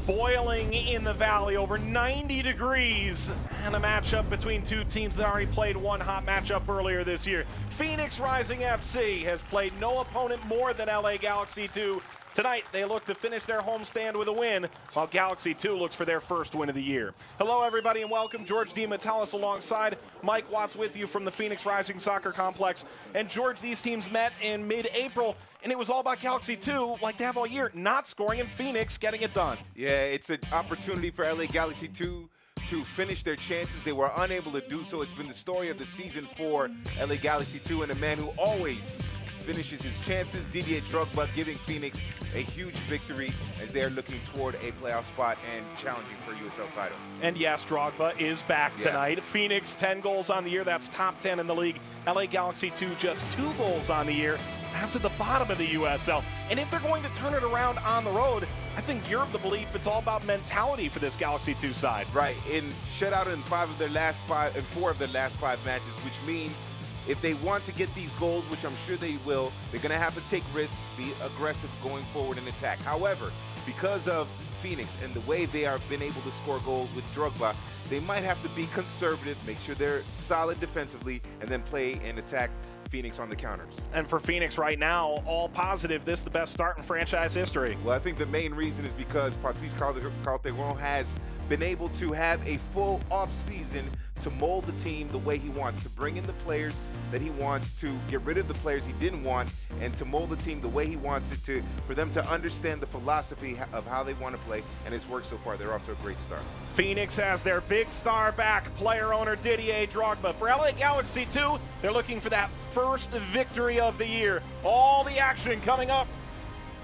boiling in the valley, over 90 degrees, and a matchup between two teams that already played one hot matchup earlier this year. Phoenix Rising FC has played no opponent more than LA Galaxy 2. Tonight, they look to finish their homestand with a win, while Galaxy 2 looks for their first win of the year. Hello, everybody, and welcome. George DiMattalis alongside Mike Watts with you from the Phoenix Rising Soccer Complex. And George, these teams met in mid-April, and it was all about Galaxy 2, like they have all year, not scoring, and Phoenix getting it done. Yeah, it's an opportunity for LA Galaxy 2 to finish their chances. They were unable to do so. It's been the story of the season for LA Galaxy 2, and a man who always finishes his chances, Didier Drogba, giving Phoenix a huge victory as they are looking toward a playoff spot and challenging for a USL title. And yes, Drogba is back tonight. Phoenix, 10 goals on the year. That's top 10 in the league. LA Galaxy 2, just 2 goals on the year. That's at the bottom of the USL. And if they're going to turn it around on the road, I think you're of the belief it's all about mentality for this Galaxy 2 side. Right, in shutout in 4 of their last 5 matches, which means if they want to get these goals, which I'm sure they will, they're going to have to take risks, be aggressive going forward in attack. However, because of Phoenix and the way they have been able to score goals with Drogba, they might have to be conservative, make sure they're solid defensively, and then play and attack Phoenix on the counters. And for Phoenix right now, all positive, this is the best start in franchise history. Well, I think the main reason is because Patrice Calderon has been able to have a full off-season to mold the team the way he wants, to bring in the players that he wants, to get rid of the players he didn't want, and to mold the team the way he wants it to, for them to understand the philosophy of how they want to play, and it's worked so far. They're off to a great start. Phoenix has their big star back, player-owner Didier Drogba. For LA Galaxy 2, they're looking for that first victory of the year. All the action coming up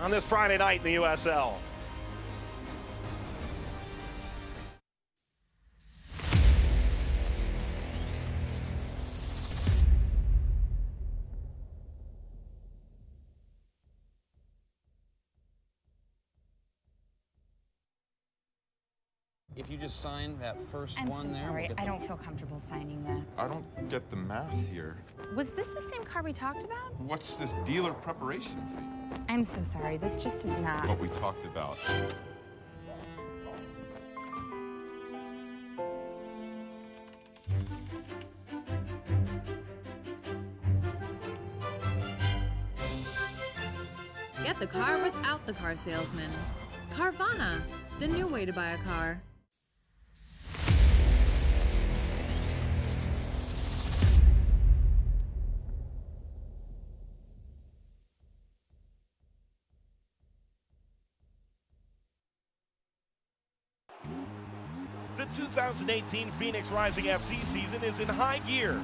on this Friday night in the USL. If you just sign that first I'm one so there. sorry. I don't feel comfortable signing that. I don't get the math here. Was this the same car we talked about? What's this dealer preparation fee? I'm so sorry. This just is not. What we talked about. Get the car without the car salesman. Carvana, the new way to buy a car. The 2018 Phoenix Rising FC season is in high gear.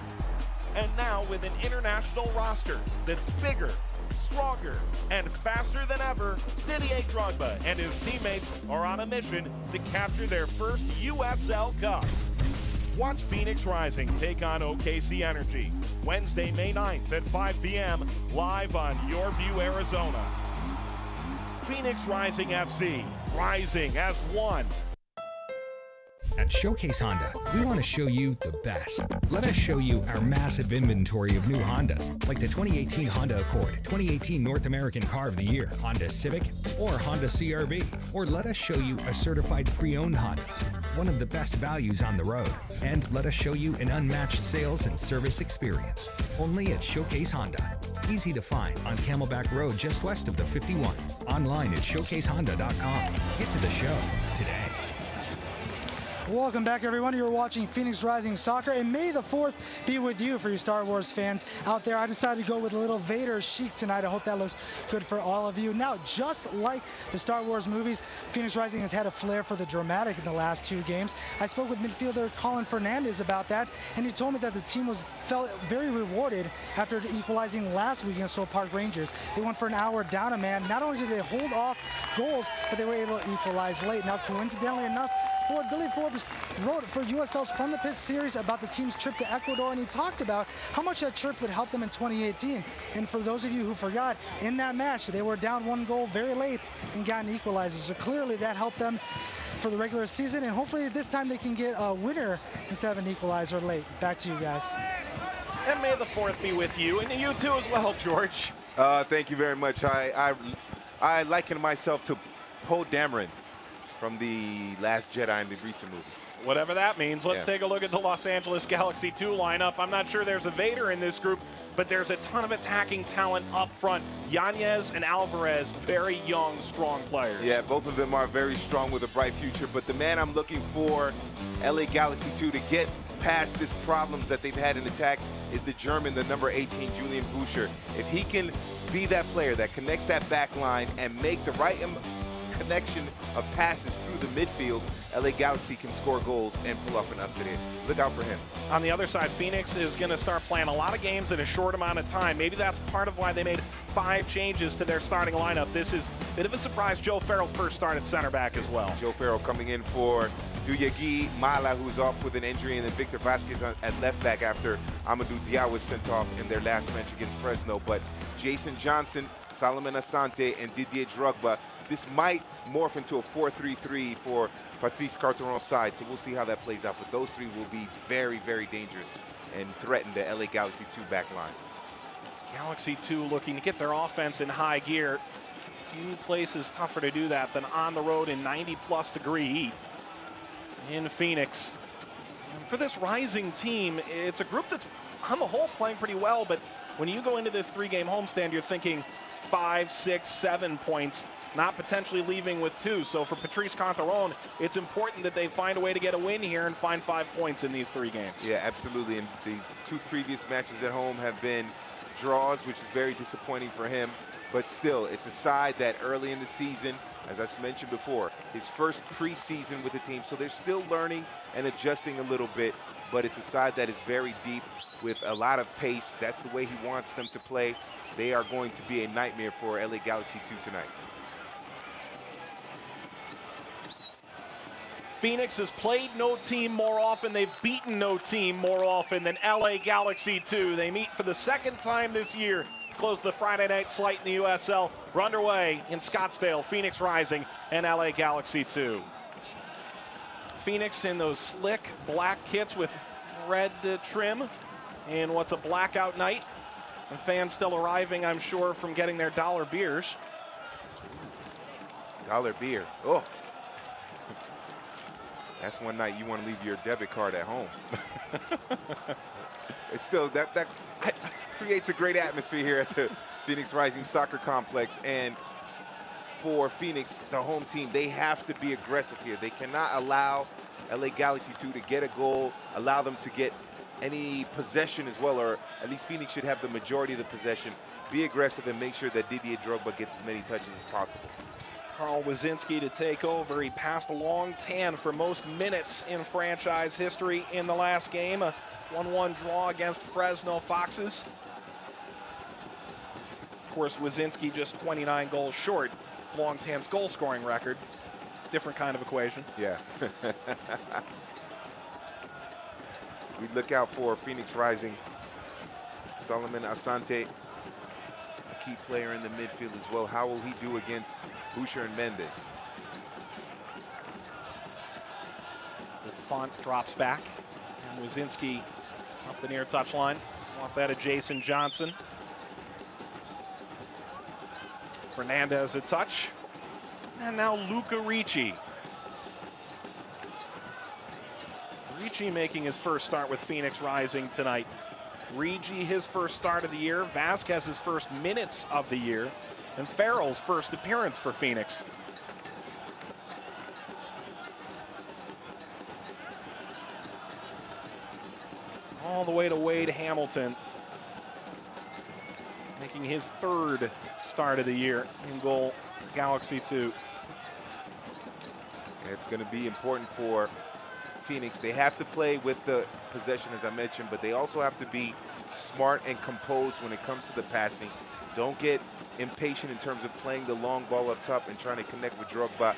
And now with an international roster that's bigger, stronger, and faster than ever, Didier Drogba and his teammates are on a mission to capture their first USL Cup. Watch Phoenix Rising take on OKC Energy Wednesday, May 9th at 5 p.m. live on Your View, Arizona. Phoenix Rising FC, rising as one. At Showcase Honda, we want to show you the best. Let us show you our massive inventory of new Hondas, like the 2018 Honda Accord, 2018 North American Car of the Year, Honda Civic, or Honda CR-V. Or let us show you a certified pre-owned Honda, one of the best values on the road. And let us show you an unmatched sales and service experience. Only at Showcase Honda. Easy to find on Camelback Road just west of the 51. Online at showcasehonda.com. Get to the show today. Welcome back, everyone. You're watching Phoenix Rising Soccer, and may the 4th be with you for you Star Wars fans out there. I decided to go with a little Vader chic tonight. I hope that looks good for all of you. Now, just like the Star Wars movies, Phoenix Rising has had a flair for the dramatic in the last 2 games. I spoke with midfielder Colin Fernandez about that, and he told me that the team felt very rewarded after equalizing last week against Soul Park Rangers. They went for an hour down a man. Not only did they hold off goals, but they were able to equalize late. Now, coincidentally enough, Billy Forbes wrote for USL's From the Pitch series about the team's trip to Ecuador, and he talked about how much that trip would help them in 2018. And for those of you who forgot, in that match, they were down 1 goal very late and got an equalizer. So clearly that helped them for the regular season, and hopefully this time they can get a winner instead of an equalizer late. Back to you guys. And may the 4th be with you, and you too as well, George. Thank you very much. I liken myself to Poe Dameron. from the Last Jedi in the recent movies. Whatever that means. Let's Yeah. take a look at the Los Angeles Galaxy 2 lineup. I'm not sure there's a Vader in this group, but there's a ton of attacking talent up front. Yanez and Alvarez, very young, strong players. Yeah, both of them are very strong with a bright future, but the man I'm looking for LA Galaxy 2 to get past these problems that they've had in attack is the German, the number 18, Julian Boucher. If he can be that player that connects that back line and make the right connection of passes through the midfield, LA Galaxy can score goals and pull off an upset here. Look out for him. On the other side, Phoenix is going to start playing a lot of games in a short amount of time. Maybe that's part of why they made 5 changes to their starting lineup. This is a bit of a surprise. Joe Farrell's first start at center back as well. Joe Farrell coming in for Duyagi Mala, who's off with an injury, and then Victor Vasquez at left back after Amadou Dia was sent off in their last match against Fresno. But Jason Johnson, Solomon Asante, and Didier Drogba, this might morph into a 4-3-3 for Patrice Carteron's side, so we'll see how that plays out. But those three will be very, very dangerous and threaten the LA Galaxy 2 back line. Galaxy 2 looking to get their offense in high gear. Few places tougher to do that than on the road in 90-plus degree heat in Phoenix. And for this rising team, it's a group that's on the whole playing pretty well, but when you go into this 3-game homestand, you're thinking 5, 6, 7 points, not potentially leaving with 2. So for Patrice Carteron, it's important that they find a way to get a win here and find 5 points in these 3 games. Yeah, absolutely. And the 2 previous matches at home have been draws, which is very disappointing for him. But still, it's a side that early in the season, as I mentioned before, his first preseason with the team, so they're still learning and adjusting a little bit, but it's a side that is very deep with a lot of pace. That's the way he wants them to play. They are going to be a nightmare for LA Galaxy 2 tonight. Phoenix has played no team more often. They've beaten no team more often than LA Galaxy 2. They meet for the 2nd time this year. Close the Friday night slate in the USL. We're underway in Scottsdale, Phoenix Rising and LA Galaxy 2. Phoenix in those slick black kits with red trim in what's a blackout night. And fans still arriving, I'm sure, from getting their dollar beers. Dollar beer. Oh. That's one night you want to leave your debit card at home. It's still, that creates a great atmosphere here at the Phoenix Rising Soccer Complex. And for Phoenix, the home team, they have to be aggressive here. They cannot allow LA Galaxy 2 to get a goal, allow them to get any possession as well, or at least Phoenix should have the majority of the possession. Be aggressive and make sure that Didier Drogba gets as many touches as possible. Carl Wazinski to take over. He passed along 10 for most minutes in franchise history in the last game. A 1-1 draw against Fresno Foxes. Of course, Wazinski just 29 goals short of Long Tan's goal scoring record. Different kind of equation. Yeah. We look out for Phoenix Rising. Solomon Asante, a key player in the midfield as well. How will he do against Boucher and Mendes? The font drops back, and Wazinski up the near touchline. Off that of Jason Johnson. Fernandez a touch. And now Luca Ricci. Ricci making his first start with Phoenix Rising tonight. Ricci his first start of the year. Vasquez his first minutes of the year. And Farrell's first appearance for Phoenix. All the way to Wade Hamilton, making his 3rd start of the year in goal for Galaxy 2. It's going to be important for Phoenix. They have to play with the possession, as I mentioned, but they also have to be smart and composed when it comes to the passing. Don't get impatient in terms of playing the long ball up top and trying to connect with Drogba.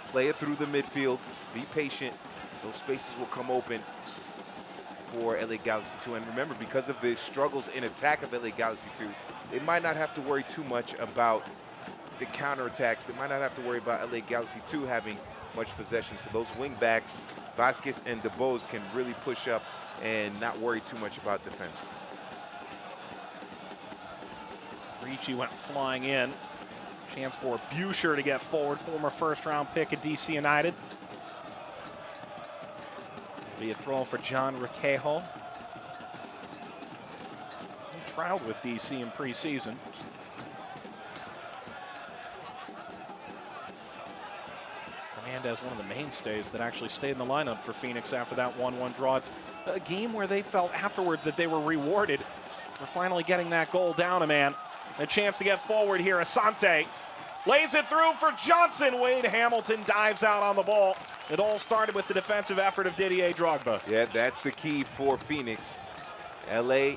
Play it through the midfield. Be patient. Those spaces will come open for LA Galaxy 2. And remember, because of the struggles in attack of LA Galaxy 2, they might not have to worry too much about the counterattacks. They might not have to worry about LA Galaxy 2 having much possession. So those wing backs, Vasquez and DeBose, can really push up and not worry too much about defense. Ricci went flying in. Chance for Boucher to get forward, former first-round pick at DC United. Be a throw for John Requejo. He trialed with DC in preseason. Fernandez, one of the mainstays that actually stayed in the lineup for Phoenix after that 1-1 draw. It's a game where they felt afterwards that they were rewarded for finally getting that goal down a man. A chance to get forward here. Asante lays it through for Johnson. Wade Hamilton dives out on the ball. It all started with the defensive effort of Didier Drogba. Yeah, that's the key for Phoenix. LA,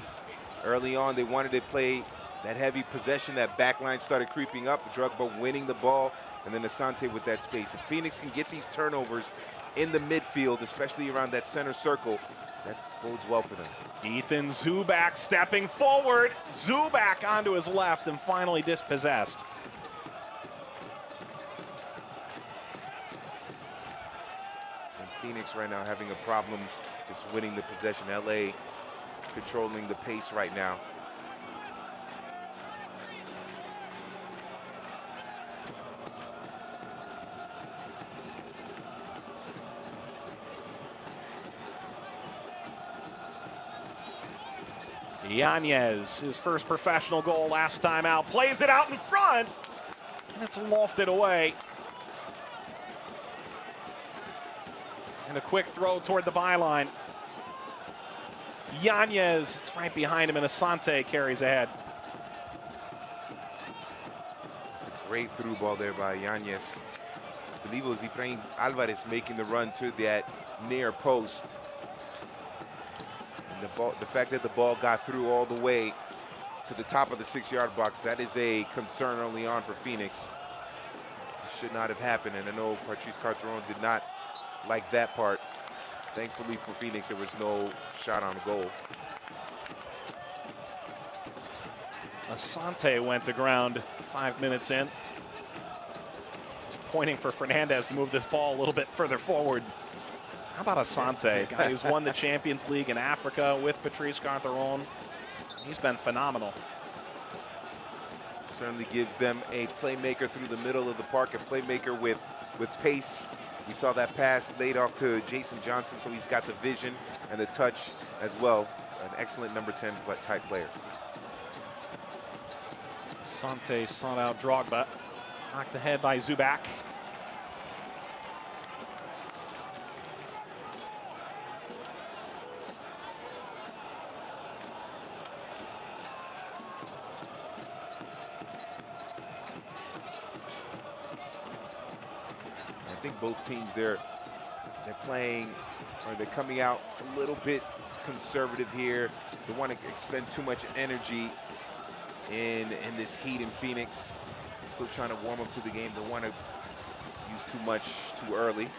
early on, they wanted to play that heavy possession. That back line started creeping up. Drogba winning the ball, and then Asante with that space. If Phoenix can get these turnovers in the midfield, especially around that center circle, that bodes well for them. Ethan Zubak stepping forward. Zubak onto his left and finally dispossessed. And Phoenix right now having a problem just winning the possession. LA controlling the pace right now. Yanez, his first professional goal last time out, plays it out in front, and it's lofted away. And a quick throw toward the byline. Yanez, it's right behind him, and Asante carries ahead. It's a great through ball there by Yanez. I believe it was Efrain Alvarez making the run to that near post. The fact that the ball got through all the way to the top of the 6-yard box, that is a concern early on for Phoenix. It should not have happened, and I know Patrice Carteron did not like that part. Thankfully for Phoenix, there was no shot on goal. Asante went to ground 5 minutes in. He's pointing for Fernandez to move this ball a little bit further forward. How about Asante, a guy who's won the Champions League in Africa with Patrice Carteron? He's been phenomenal. Certainly gives them a playmaker through the middle of the park, a playmaker with pace. We saw that pass laid off to Jason Johnson, so he's got the vision and the touch as well. An excellent number 10 type player. Asante sought out Drogba, knocked ahead by Zubak. I think both teams they're playing, or they're coming out a little bit conservative here. They want to expend too much energy in this heat in Phoenix. Still trying to warm up to the game. They want to use too much too early.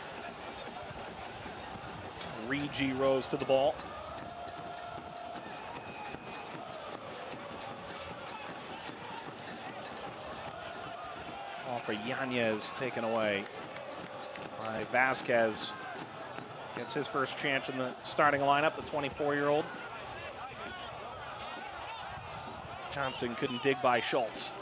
Regi rose to the ball. Ball for Yanez taken away by Vasquez. Gets his first chance in the starting lineup, the 24-year-old. Johnson couldn't dig by Schultz.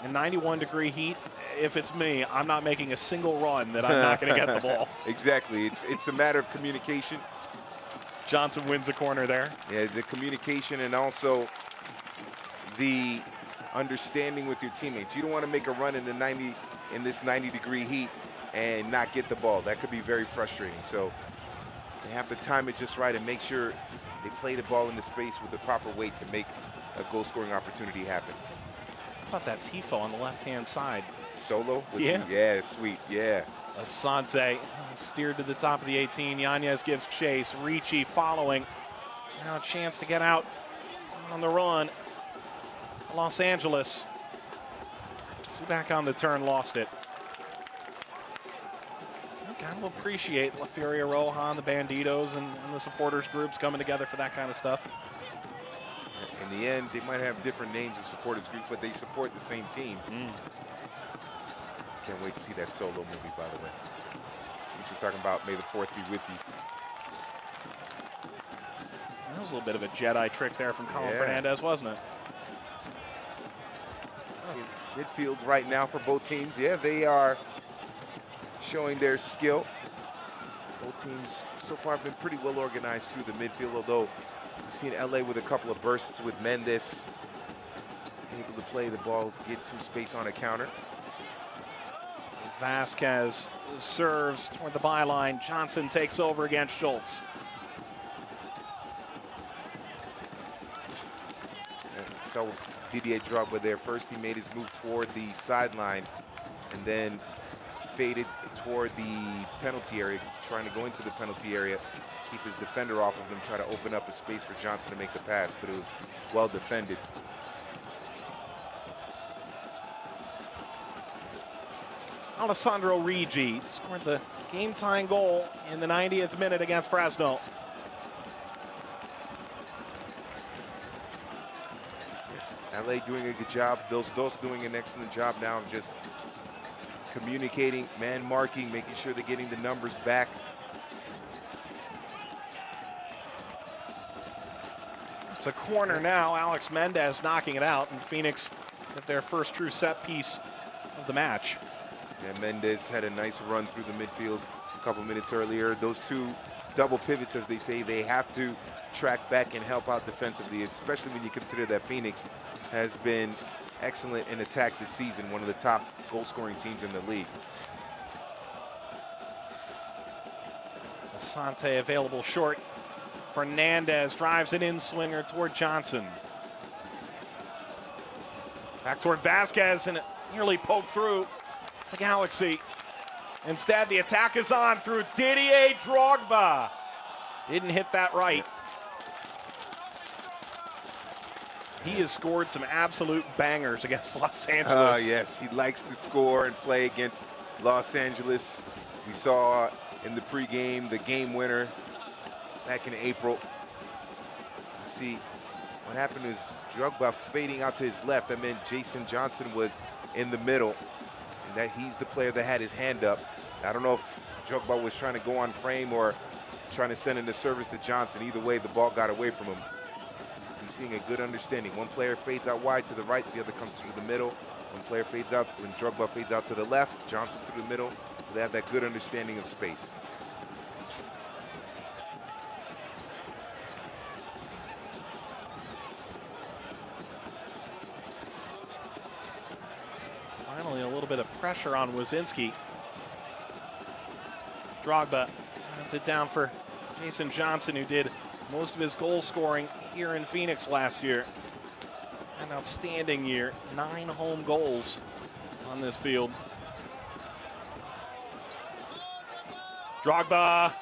In 91-degree heat, if it's me, I'm not making a single run that I'm not going to get the ball. Exactly. It's a matter of communication. Johnson wins a corner there. Yeah, the communication and also the understanding with your teammates. You don't want to make a run in this 90-degree heat and not get the ball. That could be very frustrating. So they have to time it just right and make sure they play the ball in the space with the proper weight to make a goal-scoring opportunity happen. How about that tifo on the left-hand side? Solo? Yeah. Yeah, sweet, yeah. Asante steered to the top of the 18. Yanez gives chase. Ricci following. Now a chance to get out on the run. Los Angeles. Back on the turn, lost it. Got to appreciate La Furia Roja, the Banditos, and the supporters groups coming together for that kind of stuff. In the end, they might have different names as supporters group, but they support the same team. Can't wait to see that Solo movie, by the way. Since we're talking about May the 4th be with you. was a little bit of a Jedi trick there from Colin Yeah. Fernandez, wasn't it? See, midfield right now for both teams. Yeah, they are showing their skill. Both teams so far have been pretty well organized through the midfield, although we've seen LA with a couple of bursts with Mendes able to play the ball, get some space on a counter. Vasquez serves toward the byline. Johnson takes over against Schultz. So Didier Drogba there. First he made his move toward the sideline and then faded toward the penalty area, trying to go into the penalty area, keep his defender off of him, try to open up a space for Johnson to make the pass, but it was well defended. Alessandro Rigi scored the game-tying goal in the 90th minute against Fresno. LA doing a good job. Dos doing an excellent job now of just communicating, man marking, making sure they're getting the numbers back. It's a corner now. Alex Mendez knocking it out, and Phoenix get their first true set piece of the match. And Mendez had a nice run through the midfield a couple minutes earlier. Those two double pivots, as they say, they have to track back and help out defensively, especially when you consider that Phoenix has been excellent in attack this season, one of the top goal-scoring teams in the league. Asante available short. Fernandez drives an in-swinger toward Johnson. Back toward Vasquez, and it nearly poked through the Galaxy. Instead, the attack is on through Didier Drogba. Didn't hit that right. He has scored some absolute bangers against Los Angeles. Yes, he likes to score and play against Los Angeles. We saw in the pregame the game winner back in April. See, what happened is Drogba fading out to his left. That meant Jason Johnson was in the middle, and that he's the player that had his hand up. I don't know if Drogba was trying to go on frame or trying to send in the service to Johnson. Either way, the ball got away from him. He's seeing a good understanding. One player fades out wide to the right, the other comes through the middle. One player fades out, when Drogba fades out to the left, Johnson through the middle. So they have that good understanding of space. Finally, a little bit of pressure on Wazinski. Drogba hands it down for Jason Johnson, who did most of his goal scoring here in Phoenix last year. An outstanding year, 9 home goals on this field. Drogba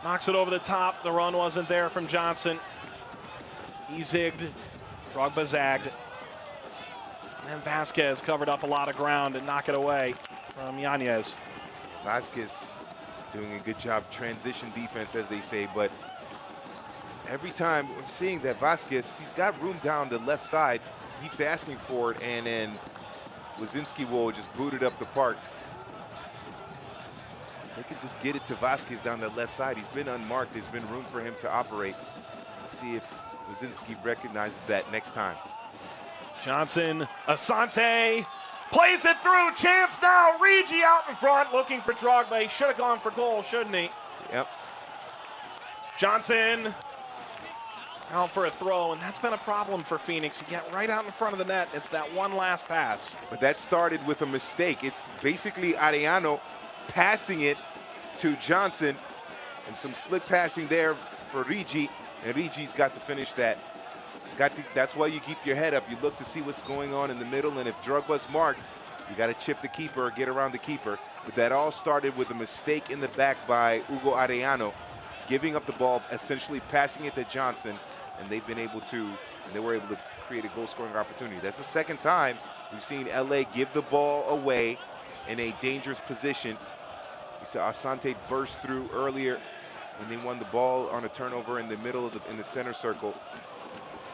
knocks it over the top. The run wasn't there from Johnson. He zigged. Drogba zagged. And Vasquez covered up a lot of ground and knock it away from Yanez. Vasquez doing a good job, transition defense, as they say, but every time I'm seeing that Vasquez, he's got room down the left side, he keeps asking for it, and then Wazinski will just boot it up the park. If they could just get it to Vasquez down the left side, he's been unmarked, there's been room for him to operate. Let's see if Wazinski recognizes that next time. Johnson, Asante, plays it through, chance now, Rigi out in front, looking for Drogba. He should have gone for goal, shouldn't he? Yep. Johnson out for a throw, and that's been a problem for Phoenix. You get right out in front of the net, it's that one last pass. But that started with a mistake. It's basically Arellano passing it to Johnson, and some slick passing there for Rigi, and Rigi's got to finish that. That's why you keep your head up. You look to see what's going on in the middle, and if Drogba's marked, you got to chip the keeper or get around the keeper. But that all started with a mistake in the back by Hugo Arellano, giving up the ball, essentially passing it to Johnson, and they were able to create a goal-scoring opportunity. That's the second time we've seen LA give the ball away in a dangerous position. We saw Asante burst through earlier, and they won the ball on a turnover in the middle of in the center circle.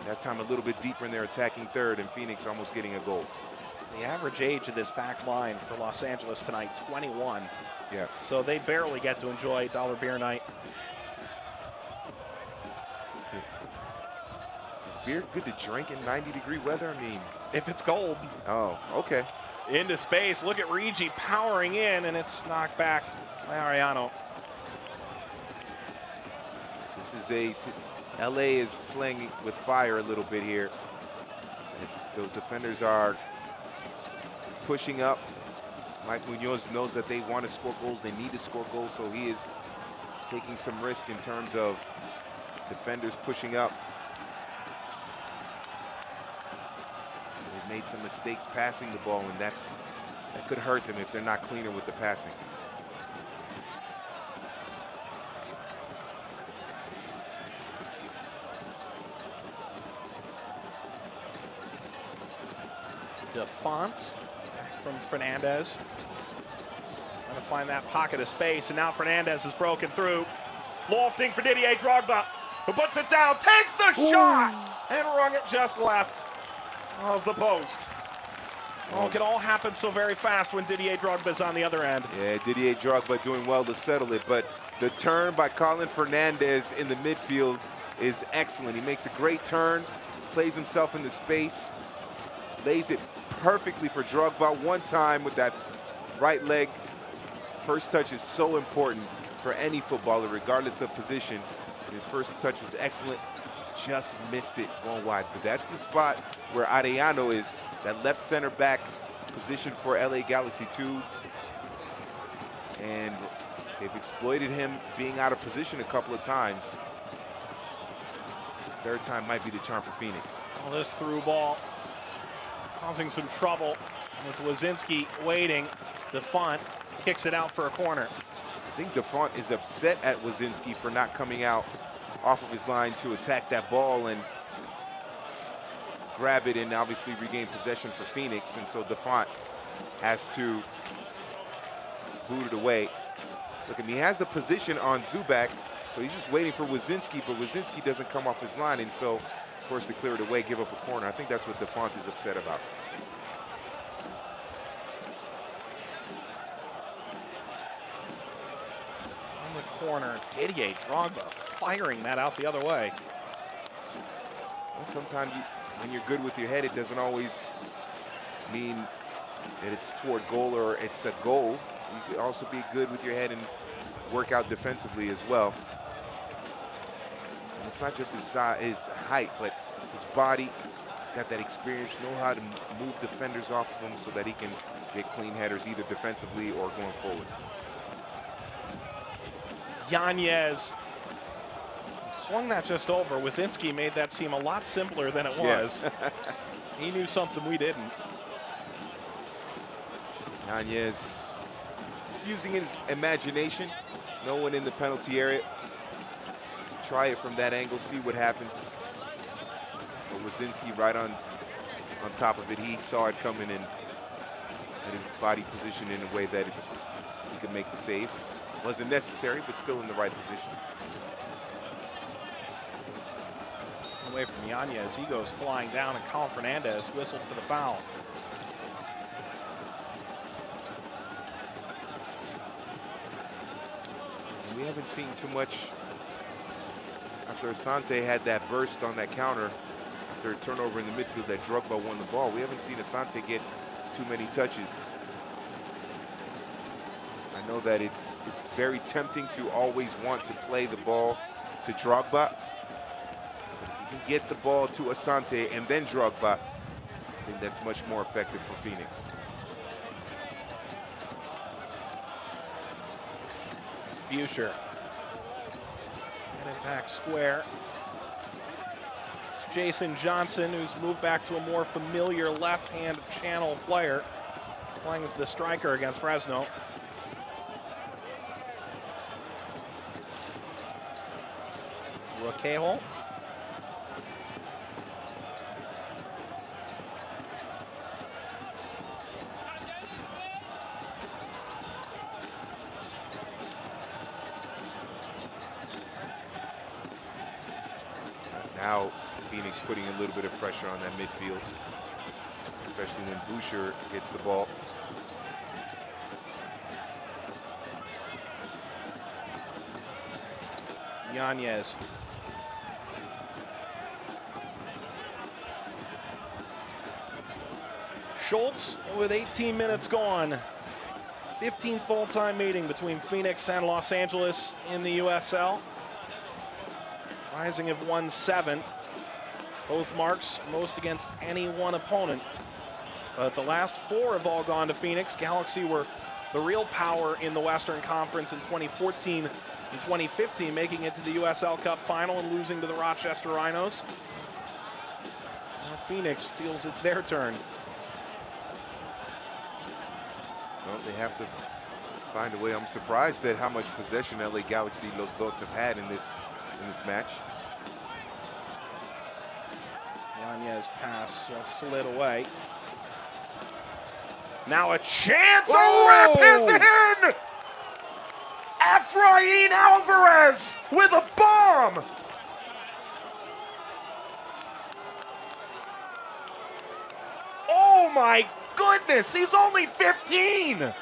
That time a little bit deeper in their attacking third, and Phoenix almost getting a goal. The average age of this back line for Los Angeles tonight, 21. Yeah. So they barely get to enjoy Dollar Beer Night. Is beer good to drink in 90-degree weather? I mean, If it's cold. oh, okay. Into space. Look at Rigi powering in, and it's knocked back by Ariano. This is LA is playing with fire a little bit here. Those defenders are pushing up. Mike Munoz knows that they want to score goals. They need to score goals, so he is taking some risk in terms of defenders pushing up. They've made some mistakes passing the ball, and that could hurt them if they're not cleaner with the passing. DeFont back from Fernandez. Trying to find that pocket of space, and now Fernandez is broken through. Lofting for Didier Drogba, who puts it down, takes the shot, and rung it just left of the post. Oh, it can all happen so very fast when Didier Drogba's on the other end. Yeah, Didier Drogba doing well to settle it, but the turn by Colin Fernandez in the midfield is excellent. He makes a great turn, plays himself into space, lays it perfectly for Drogba one time with that right leg. First touch is so important for any footballer, regardless of position. And his first touch was excellent. Just missed it going wide. But that's the spot where Arellano is, that left center back position for LA Galaxy 2. And they've exploited him being out of position a couple of times. Third time might be the charm for Phoenix. Well, this through ball causing some trouble with Wazinski waiting. DeFont kicks it out for a corner. I think DeFont is upset at Wazinski for not coming out off of his line to attack that ball and grab it and obviously regain possession for Phoenix. And so DeFont has to boot it away. Look at me, he has the position on Zubak, so he's just waiting for Wazinski, but Wazinski doesn't come off his line, and so he's forced to clear it away, give up a corner. I think that's what DeFont is upset about. On the corner, Didier Drogba firing that out the other way. Well, sometimes when you're good with your head, it doesn't always mean that it's toward goal or it's a goal. You can also be good with your head and work out defensively as well. And it's not just his size, his height, but his body. He's got that experience, know how to move defenders off of him so that he can get clean headers either defensively or going forward. Yanez swung that just over. Wazinski made that seem a lot simpler than it was. Yeah. He knew something we didn't. Yanez just using his imagination. No one in the penalty area. Try it from that angle, see what happens. But Wazinski right on top of it. He saw it coming and had his body positioned in a way that he could make the save. Wasn't necessary, but still in the right position. Away from Yanez, he goes flying down, and Colin Fernandez whistled for the foul. We haven't seen too much after Asante had that burst on that counter after a turnover in the midfield that Drogba won the ball. We haven't seen Asante get too many touches. I know that it's very tempting to always want to play the ball to Drogba. But if you can get the ball to Asante and then Drogba, I think that's much more effective for Phoenix. Buescher. Headed back square. It's Jason Johnson, who's moved back to a more familiar left-hand channel player, playing as the striker against Fresno. Roquejo. Now Phoenix putting a little bit of pressure on that midfield, especially when Buescher gets the ball. Yanez. Schultz with 18 minutes gone. 15 full-time meeting between Phoenix and Los Angeles in the USL. Rising have won 7. Both marks most against any one opponent. But the last 4 have all gone to Phoenix. Galaxy were the real power in the Western Conference in 2014 and 2015, making it to the USL Cup final and losing to the Rochester Rhinos. Now Phoenix feels it's their turn. Well, they have to find a way. I'm surprised at how much possession LA Galaxy Los Dos have had in this match. Yanez pass slid away. Now a chance. A rip is in! Efrain Alvarez with a bomb! Oh my goodness, he's only 15!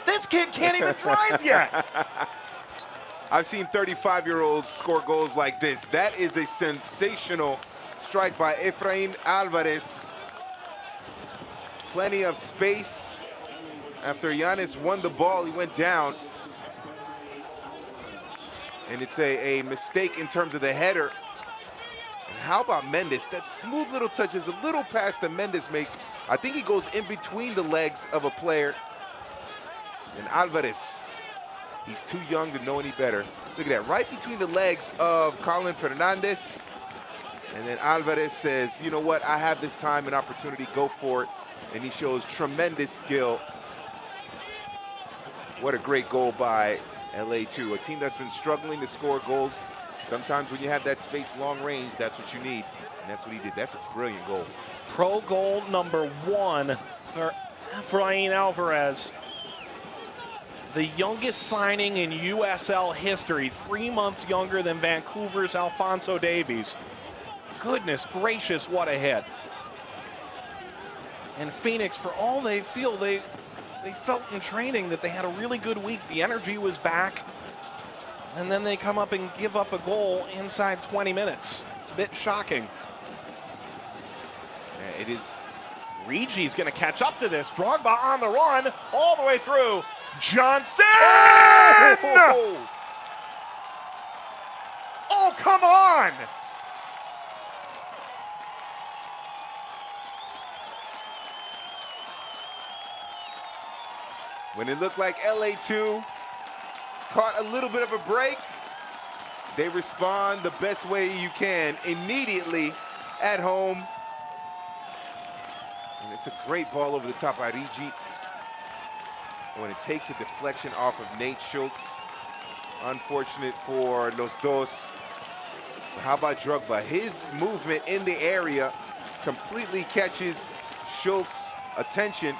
This kid can't even drive yet! I've seen 35-year-olds score goals like this. That is a sensational strike by Efrain Alvarez. Plenty of space. After Yanez won the ball, he went down. And it's a mistake in terms of the header. And how about Mendes? That smooth little touch is a little pass that Mendes makes. I think he goes in between the legs of a player. And Alvarez, he's too young to know any better. Look at that, right between the legs of Colin Fernandez. And then Alvarez says, you know what, I have this time and opportunity, go for it. And he shows tremendous skill. What a great goal by LA2, a team that's been struggling to score goals. Sometimes when you have that space long range, that's what you need. And that's what he did. That's a brilliant goal. Pro goal number 1 for Efrain Alvarez. The youngest signing in USL history, 3 months younger than Vancouver's Alphonso Davies. Goodness gracious, what a hit. And Phoenix, for all they feel, they felt in training that they had a really good week. The energy was back. And then they come up and give up a goal inside 20 minutes. It's a bit shocking. Yeah, it is. Reggie's going to catch up to this. Drogba on the run all the way through. Johnson! Oh, come on! When it looked like LA2 caught a little bit of a break, they respond the best way you can immediately at home. And it's a great ball over the top by Reggie. When it takes a deflection off of Nate Schultz. Unfortunate for Los Dos. But how about Drogba? His movement in the area completely catches Schultz's attention,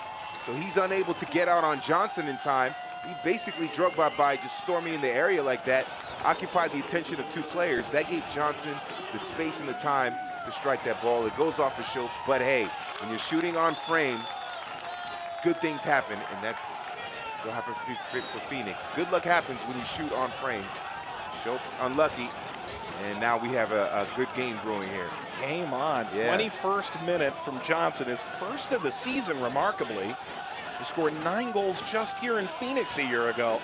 so he's unable to get out on Johnson in time. He basically, Drogba, by just storming in the area like that, occupied the attention of 2 players. That gave Johnson the space and the time to strike that ball. It goes off of Schultz, but hey, when you're shooting on frame, good things happen, and that's what happened for Phoenix. Good luck happens when you shoot on frame. Schultz unlucky, and now we have a good game brewing here. Game on. Yeah. 21st minute from Johnson, his first of the season, remarkably. He scored 9 goals just here in Phoenix a year ago.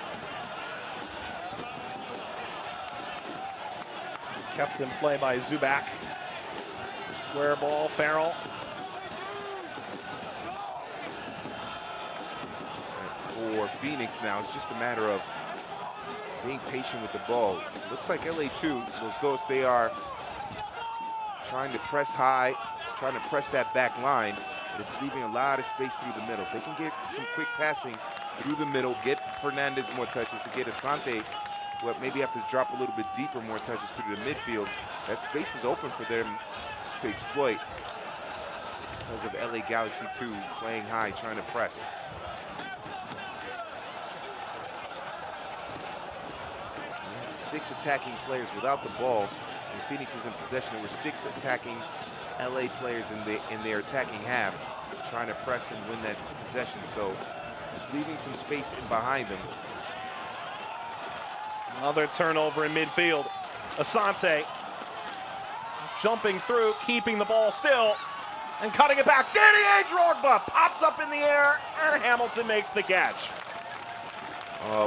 Kept in play by Zubak. Square ball, Farrell. For Phoenix now, it's just a matter of being patient with the ball. Looks like LA2, Los Dos, they are trying to press high, trying to press that back line. But it's leaving a lot of space through the middle. If they can get some quick passing through the middle, get Fernandez more touches, to get Asante, who maybe have to drop a little bit deeper, more touches through the midfield, that space is open for them to exploit because of LA Galaxy 2 playing high, trying to press. We have 6 attacking players without the ball. When Phoenix is in possession, there were 6 attacking LA players in their attacking half, trying to press and win that possession. So just leaving some space in behind them. Another turnover in midfield. Asante jumping through, keeping the ball still, and cutting it back. Didier Drogba pops up in the air, and Hamilton makes the catch.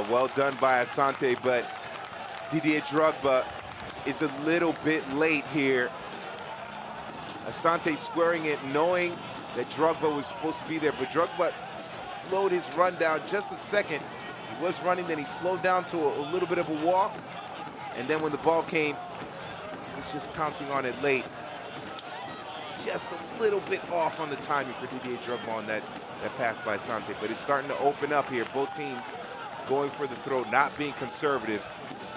Well done by Asante, but Didier Drogba is a little bit late here. Asante squaring it, knowing that Drogba was supposed to be there, but Drogba slowed his run down just a second. He was running, then he slowed down to a little bit of a walk, and then when the ball came, he was just pouncing on it late. Just a little bit off on the timing for Didier Drogba on that pass by Asante, but it's starting to open up here. Both teams going for the throw, not being conservative,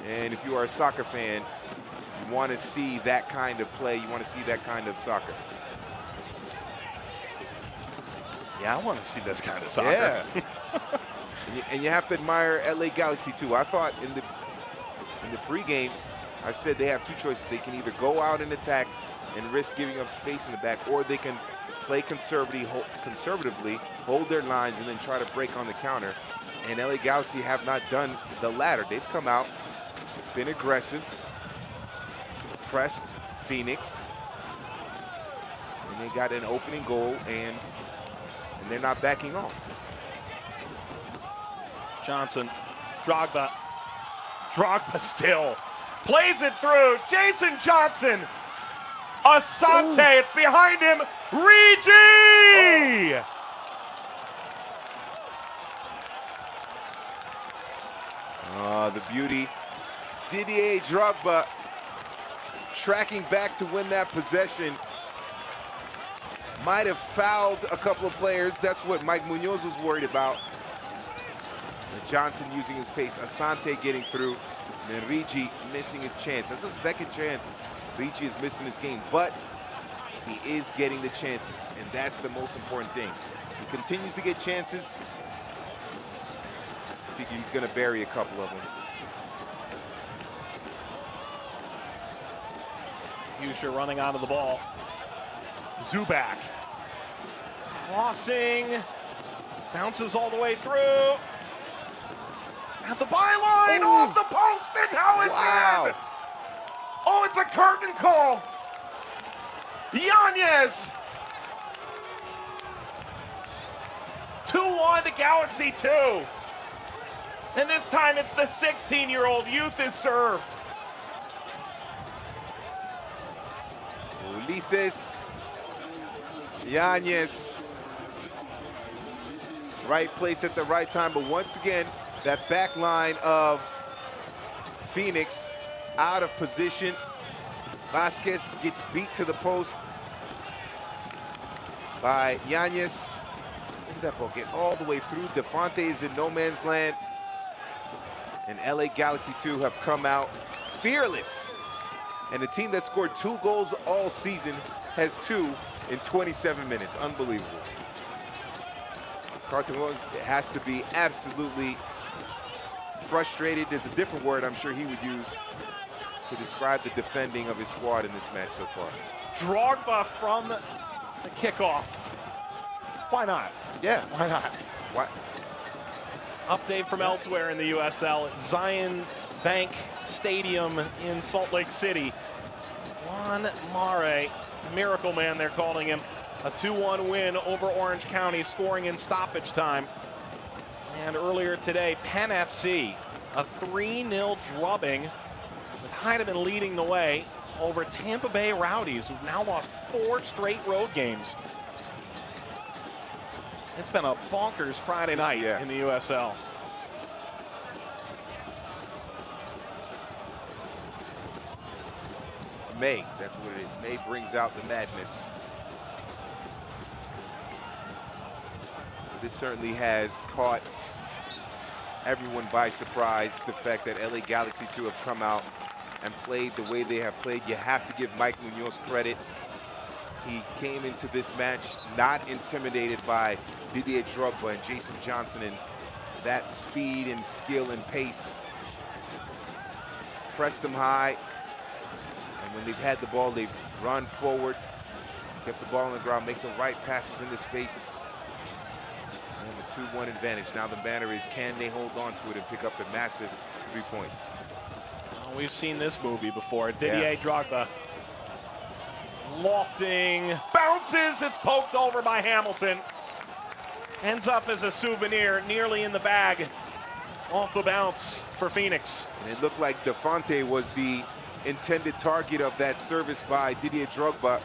and if you are a soccer fan, you want to see that kind of play. You want to see that kind of soccer. Yeah, I want to see this kind of soccer. Yeah. and you have to admire LA Galaxy too. I thought in the pregame, I said they have two choices. They can either go out and attack and risk giving up space in the back, or they can play conservatively, hold their lines, and then try to break on the counter. And LA Galaxy have not done the latter. They've come out, been aggressive, pressed Phoenix, and they got an opening goal, and they're not backing off. Johnson, Drogba still plays it through. Jason Johnson, Asante, it's behind him. Regi! The beauty. Didier Drogba tracking back to win that possession. Might have fouled a couple of players. That's what Mike Munoz was worried about. And Johnson using his pace. Asante getting through. And then Regi missing his chance. That's a second chance Regi is missing this game, but he is getting the chances, and that's the most important thing. He continues to get chances. I figure he's going to bury a couple of them. Huscher running out of the ball. Zubac crossing, bounces all the way through. At the byline, off the post, and now it's in! Oh, it's a curtain call. Yanez. 2-1 to Galaxy 2. And this time it's the 16-year-old youth is served. Ulises Yanez. Right place at the right time, but once again, that back line of Phoenix out of position. Vasquez gets beat to the post by Yanez. Look at that ball get all the way through. Defante is in no man's land. And LA Galaxy 2 have come out fearless. And the team that scored 2 goals all season has 2 in 27 minutes. Unbelievable. Carlton has to be absolutely frustrated. There's a different word I'm sure he would use to describe the defending of his squad in this match so far. Drogba from the kickoff. Why not? Yeah. Why not? Why? Update from elsewhere in the USL at Zion Bank Stadium in Salt Lake City. Juan Mare, miracle man they're calling him, a 2-1 win over Orange County, scoring in stoppage time. And earlier today, Penn FC, a 3-0 drubbing, with Heidemann leading the way over Tampa Bay Rowdies, who've now lost 4 straight road games. It's been a bonkers Friday night in the USL. It's May, that's what it is. May brings out the madness. This certainly has caught everyone by surprise, the fact that LA Galaxy 2 have come out and played the way they have played. You have to give Mike Munoz credit. He came into this match not intimidated by Didier Drogba and Jason Johnson and that speed and skill and pace. Pressed them high, and when they've had the ball, they've run forward, kept the ball on the ground, make the right passes into space. They have a 2-1 advantage. Now the matter is, can they hold on to it and pick up the massive 3 points? Well, we've seen this movie before. Didier Drogba Lofting, bounces, it's poked over by Hamilton. Ends up as a souvenir, nearly in the bag. Off the bounce for Phoenix. And it looked like Defante was the intended target of that service by Didier Drogba.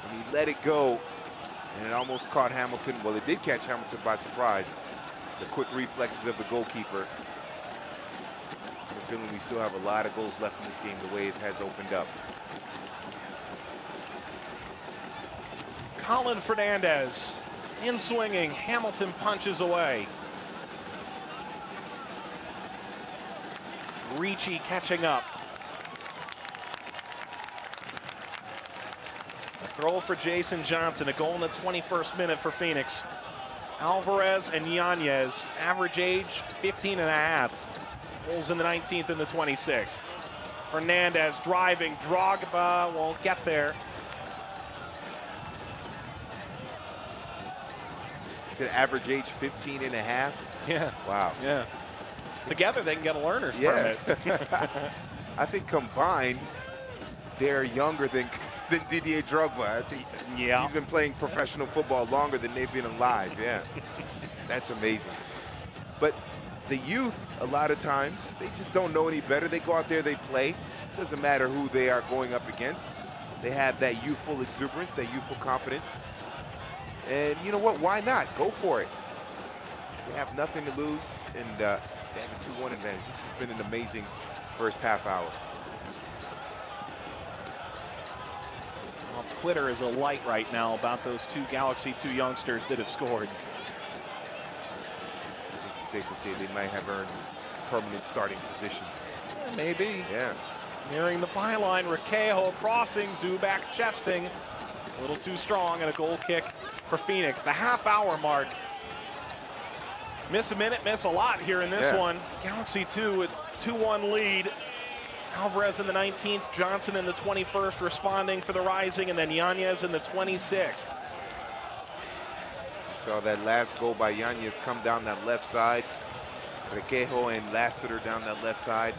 And he let it go, and it almost caught Hamilton. Well, it did catch Hamilton by surprise. The quick reflexes of the goalkeeper. I have a feeling we still have a lot of goals left in this game, the way it has opened up. Colin Fernandez in swinging. Hamilton punches away. Ricci catching up. A throw for Jason Johnson, a goal in the 21st minute for Phoenix. Alvarez and Yanez, average age 15 and a half. Goals in the 19th and the 26th. Fernandez driving, Drogba won't get there. You said average age 15 and a half? Yeah. Wow. Yeah. Together they can get a learner's permit. I think combined, they're younger than Didier Drogba. I think he's been playing professional football longer than they've been alive. Yeah, that's amazing. But the youth, a lot of times, they just don't know any better. They go out there, they play. Doesn't matter who they are going up against. They have that youthful exuberance, that youthful confidence. And you know what? Why not? Go for it. They have nothing to lose, and they have a 2-1 advantage. This has been an amazing first half hour. Well, Twitter is alight right now about those two Galaxy 2 youngsters that have scored. I think it's safe to say they might have earned permanent starting positions. Maybe. Yeah. Nearing the byline, Requejo crossing, Zubac chesting. A little too strong, and a goal kick for Phoenix. The half-hour mark. Miss a minute, miss a lot here in this one. Galaxy 2 with 2-1 lead. Alvarez in the 19th, Johnson in the 21st responding for the Rising, and then Yanez in the 26th. Saw that last goal by Yanez come down that left side. Requejo and Lassiter down that left side,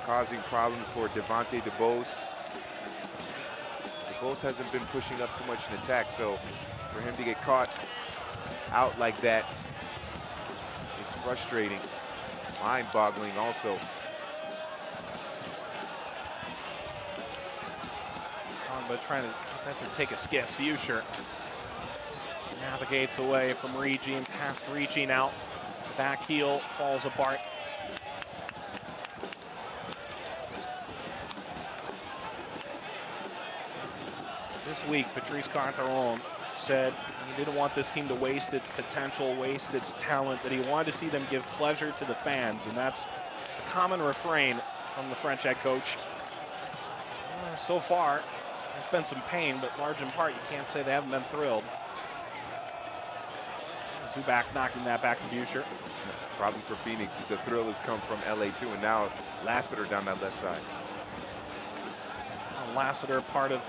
causing problems for Devante DeBose. DeBose hasn't been pushing up too much in attack, so for him to get caught out like that is frustrating, mind-boggling also. But trying to get that to take a skip. Buscher navigates away from Ricci and past Ricci now. Back heel falls apart. This week, Patrice Carteron said he didn't want this team to waste its potential, waste its talent, that he wanted to see them give pleasure to the fans, and that's a common refrain from the French head coach. So far, there's been some pain, but large in part, you can't say they haven't been thrilled. Zubac knocking that back to Buscher. Problem for Phoenix is the thrill has come from LA too, and now Lassiter down that left side. Lassiter, part of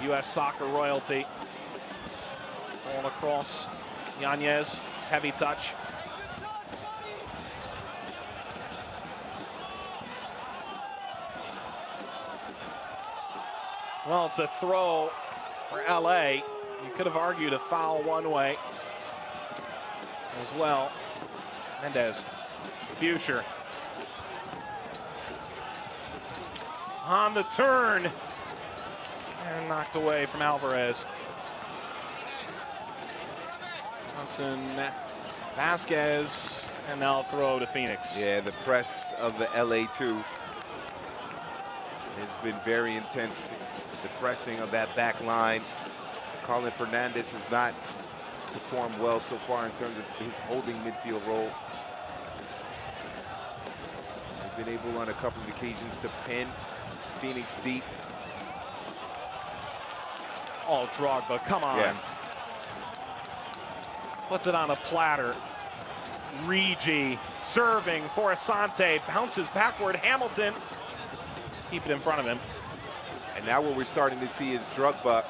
U.S. soccer royalty. Ball across Yanez, heavy touch. Well, it's a throw for LA. You could have argued a foul one way as well. Mendez, Buscher. On the turn. And knocked away from Alvarez. Johnson, Vasquez, and now throw to Phoenix. Yeah, the press of the LA2 has been very intense. The pressing of that back line. Colin Fernandez has not performed well so far in terms of his holding midfield role. He's been able on a couple of occasions to pin Phoenix deep. Oh, Drogba, come on. Yeah. Puts it on a platter. Ricci serving for Asante, bounces backward. Hamilton, keep it in front of him. And now what we're starting to see is Drogba.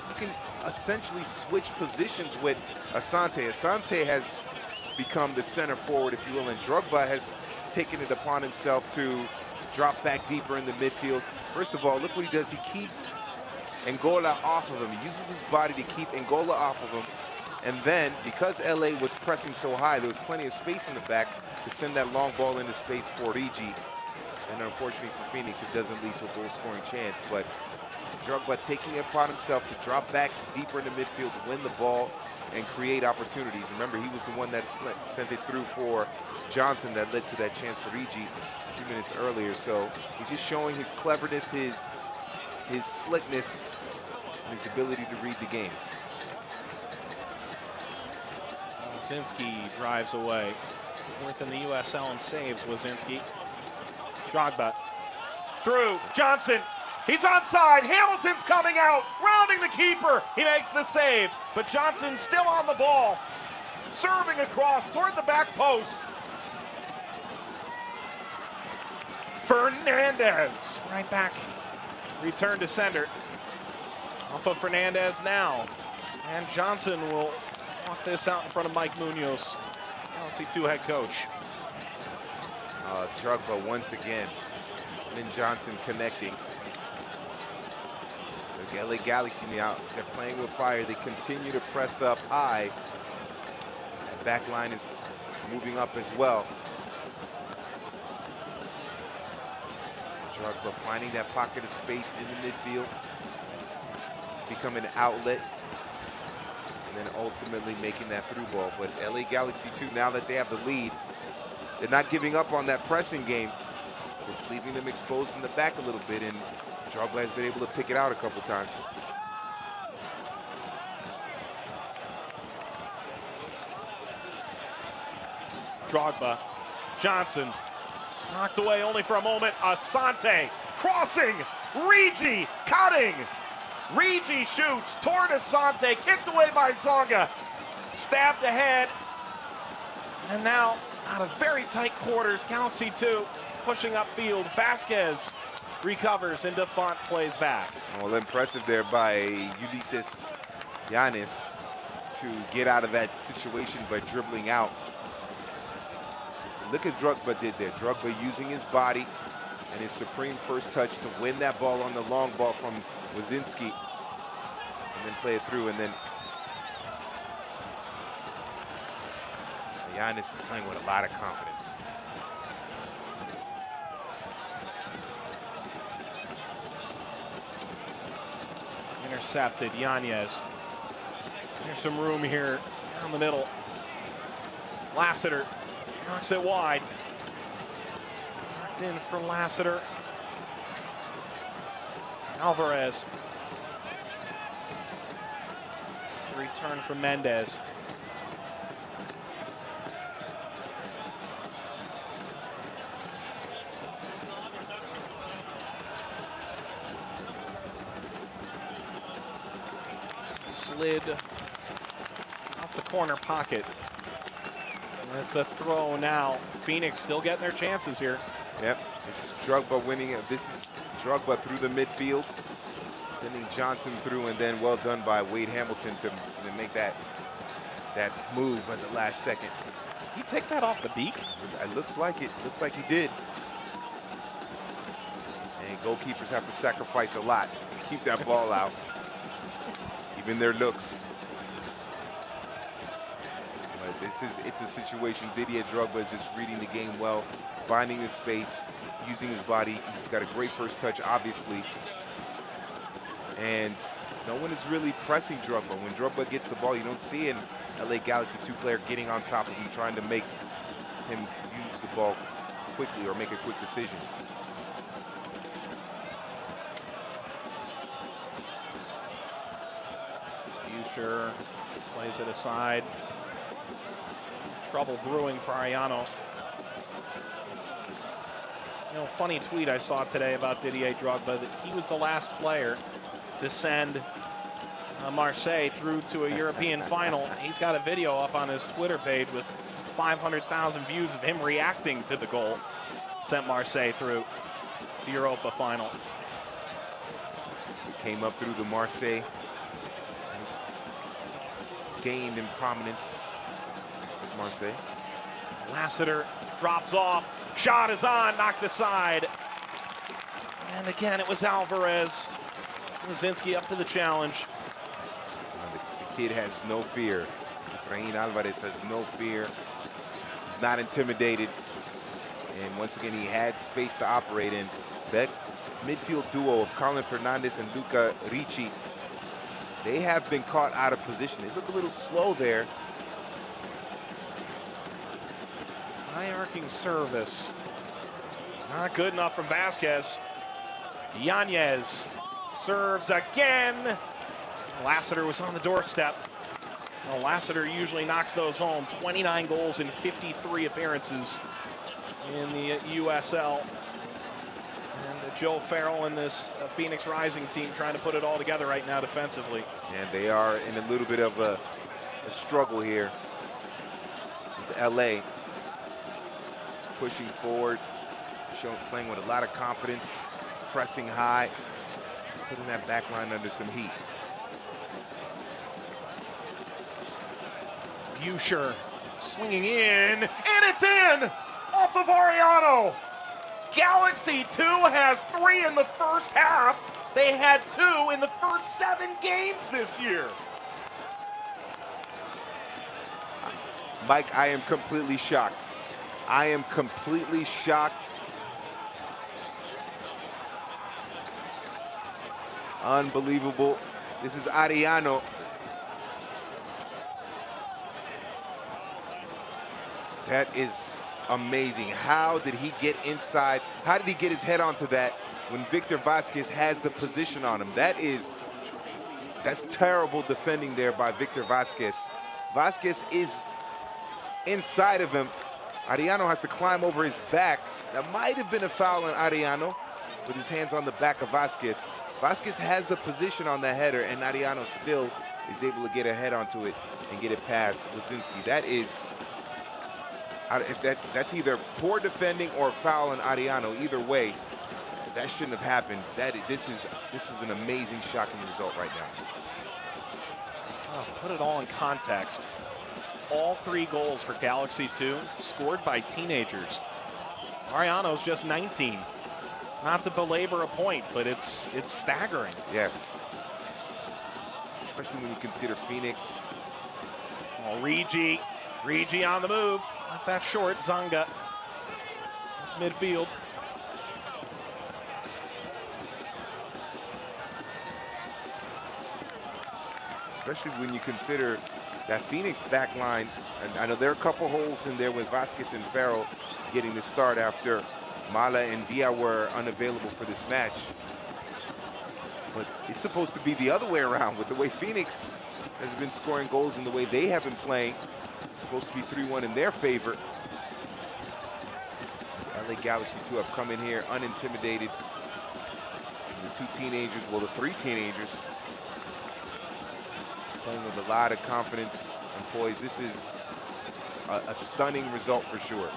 You can essentially switch positions with Asante. Asante has become the center forward, if you will, and Drogba has taken it upon himself to drop back deeper in the midfield. First of all, look what he does. He keeps Angola off of him. He uses his body to keep Angola off of him. And then, because LA was pressing so high, there was plenty of space in the back to send that long ball into space for Rigi. And unfortunately for Phoenix, it doesn't lead to a goal-scoring chance. But Drogba taking it upon himself to drop back deeper in the midfield to win the ball and create opportunities. Remember, he was the one that sent it through for Johnson that led to that chance for Rigi a few minutes earlier. So he's just showing his cleverness, his slickness, and his ability to read the game. Wazinski drives away. Fourth in the USL and saves Wazinski. Drogba through Johnson. He's onside. Hamilton's coming out, rounding the keeper. He makes the save, but Johnson's still on the ball, serving across toward the back post. Fernandez right back. Return to sender. Off of Fernandez now. And Johnson will walk this out in front of Mike Munoz, Galaxy 2 head coach. Drogba once again. And Johnson connecting. The LA Galaxy now, they're playing with fire. They continue to press up high. That back line is moving up as well. Drogba finding that pocket of space in the midfield to become an outlet, and then ultimately making that through ball. But LA Galaxy 2, now that they have the lead, they're not giving up on that pressing game. It's leaving them exposed in the back a little bit, and Drogba has been able to pick it out a couple times. Drogba, Johnson, knocked away only for a moment. Asante crossing, Rigi cutting. Rigi shoots toward Asante, kicked away by Zonga, stabbed ahead, and now out of very tight quarters, Galaxy 2 pushing upfield. Vasquez recovers and DeFont plays back. Well, impressive there by Ulises Yanis to get out of that situation by dribbling out. Look at Drogba did there. Drogba using his body and his supreme first touch to win that ball on the long ball from Wazinski, and then play it through. And then Yanis is playing with a lot of confidence. Intercepted, Yanez. There's some room here down the middle. Lassiter knocks it wide. Knocked in for Lassiter. Alvarez. It's the return from Mendez. Slid off the corner pocket. And it's a throw now. Phoenix still getting their chances here. Yep, it's Drogba winning it. This is Drogba through the midfield, sending Johnson through, and then well done by Wade Hamilton to make that move at the last second. You take that off the beak? It looks like it. Looks like he did. And goalkeepers have to sacrifice a lot to keep that ball out. Even their looks. But it's a situation. Didier Drogba is just reading the game well, finding the space, using his body. He's got a great first touch, obviously. And no one is really pressing Drogba. When Drogba gets the ball, you don't see an LA Galaxy 2 player getting on top of him, trying to make him use the ball quickly or make a quick decision. Sure plays it aside. Trouble brewing for Arellano. You know, funny tweet I saw today about Didier Drogba that he was the last player to send Marseille through to a European final. He's got a video up on his Twitter page with 500,000 views of him reacting to the goal. Sent Marseille through the Europa final. He came up through the Marseille. Gained in prominence with Marseille. Lassiter drops off. Shot is on, knocked aside. And again, it was Alvarez. Wazinski up to the challenge. The kid has no fear. Efrain Alvarez has no fear. He's not intimidated. And once again, he had space to operate in. That midfield duo of Colin Fernandez and Luca Ricci, they have been caught out of position. They look a little slow there. High arcing service. Not good enough from Vasquez. Yanez serves again. Lassiter was on the doorstep. Well, Lassiter usually knocks those home. 29 goals in 53 appearances in the USL. And Joe Farrell and this Phoenix Rising team trying to put it all together right now defensively. And they are in a little bit of a struggle here with LA. Pushing forward, playing with a lot of confidence, pressing high, putting that back line under some heat. Buescher swinging in, and it's in off of Ariano. Galaxy 2 has 3 in the first half. They had 2 in the first 7 games this year. Mike, I am completely shocked. I am completely shocked. Unbelievable. This is Ariano. That is amazing. How did he get inside? How did he get his head onto that when Victor Vasquez has the position on him? That's terrible defending there by Victor Vasquez. Vasquez is inside of him. Ariano has to climb over his back. That might have been a foul on Ariano with his hands on the back of Vasquez. Vasquez has the position on the header, and Ariano still is able to get a head onto it and get it past Wazinski. That's either poor defending or a foul on Ariano. Either way, that shouldn't have happened. This is an amazing, shocking result right now. Oh, put it all in context. All 3 goals for Galaxy 2 scored by teenagers. Ariano's just 19. Not to belabor a point, but it's staggering. Yes. Especially when you consider Phoenix. Oh, Rigi on the move. Left that short. Zanga. It's midfield. Especially when you consider that Phoenix back line, and I know there are a couple holes in there with Vasquez and Farrell getting the start after Mala and Dia were unavailable for this match. But it's supposed to be the other way around with the way Phoenix has been scoring goals and the way they have been playing. It's supposed to be 3-1 in their favor. The LA Galaxy 2 have come in here unintimidated. And the 2 teenagers, well, the 3 teenagers, playing with a lot of confidence and poise. This is a stunning result for sure.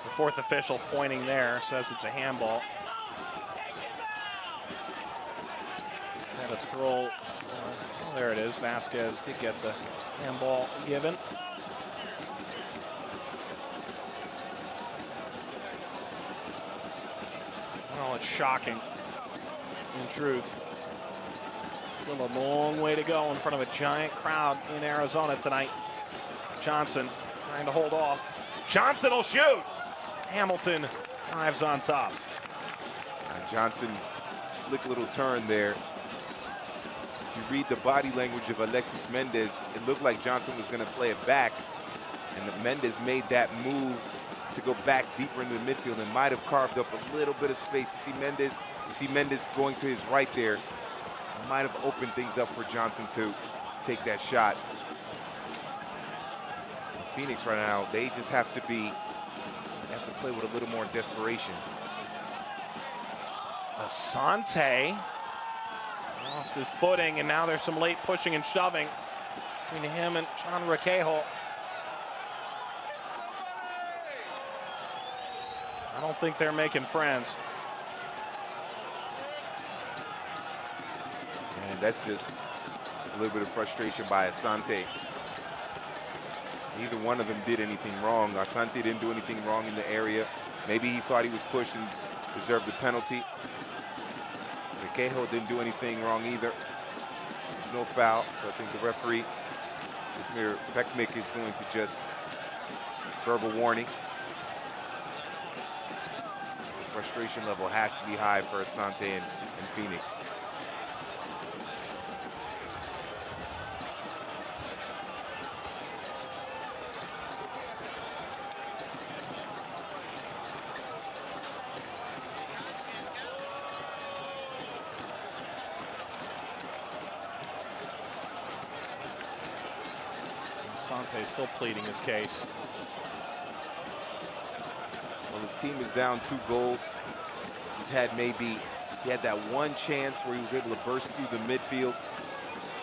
The 4th official pointing there says it's a handball. Had a throw. Oh, there it is. Vasquez did get the handball given. Well, it's shocking, in truth. Still a long way to go in front of a giant crowd in Arizona tonight. Johnson trying to hold off. Johnson will shoot. Hamilton dives on top. Johnson, slick little turn there. If you read the body language of Alexis Mendez, it looked like Johnson was going to play it back. And Mendez made that move to go back deeper into the midfield and might have carved up a little bit of space. You see Mendez going to his right there. Might have opened things up for Johnson to take that shot. Phoenix right now, they just have to play with a little more desperation. Asante lost his footing, and now there's some late pushing and shoving between him and John Requejo. I don't think they're making friends. And that's just a little bit of frustration by Asante. Neither one of them did anything wrong. Asante didn't do anything wrong in the area. Maybe he thought he was pushing deserved the penalty. Quejo didn't do anything wrong either. There's no foul, so I think the referee, Ismir Bekmik, is going to just verbal warning. The frustration level has to be high for Asante and Phoenix. Asante still pleading his case. Well, his team is down 2 goals. He had that one chance where he was able to burst through the midfield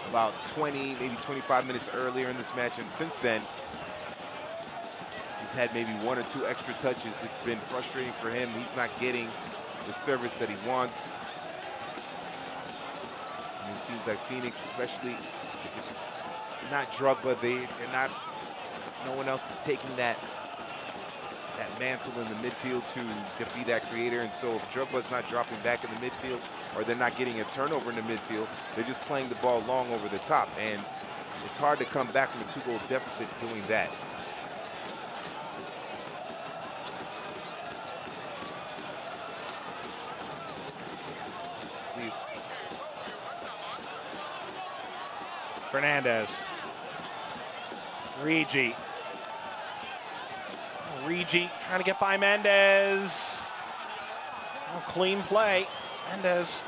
about 20, maybe 25 minutes earlier in this match, and since then, he's had maybe 1 or 2 extra touches. It's been frustrating for him. He's not getting the service that he wants. And it seems like Phoenix, especially if it's not Drogba, no one else is taking that mantle in the midfield to be that creator. And so if Drogba's not dropping back in the midfield, or they're not getting a turnover in the midfield, they're just playing the ball long over the top. And it's hard to come back from a 2-goal deficit doing that. Let's see if Fernandez. Rigi trying to get by Mendez. Oh, clean play. Mendez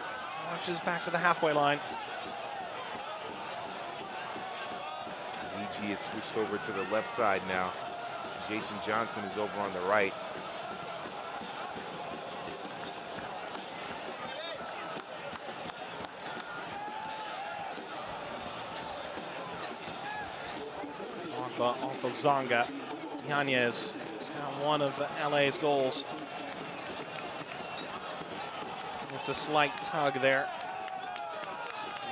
launches back to the halfway line. Rigi is switched over to the left side now. Jason Johnson is over on the right. Off of Zonga. Yanez got one of LA's goals. It's a slight tug there.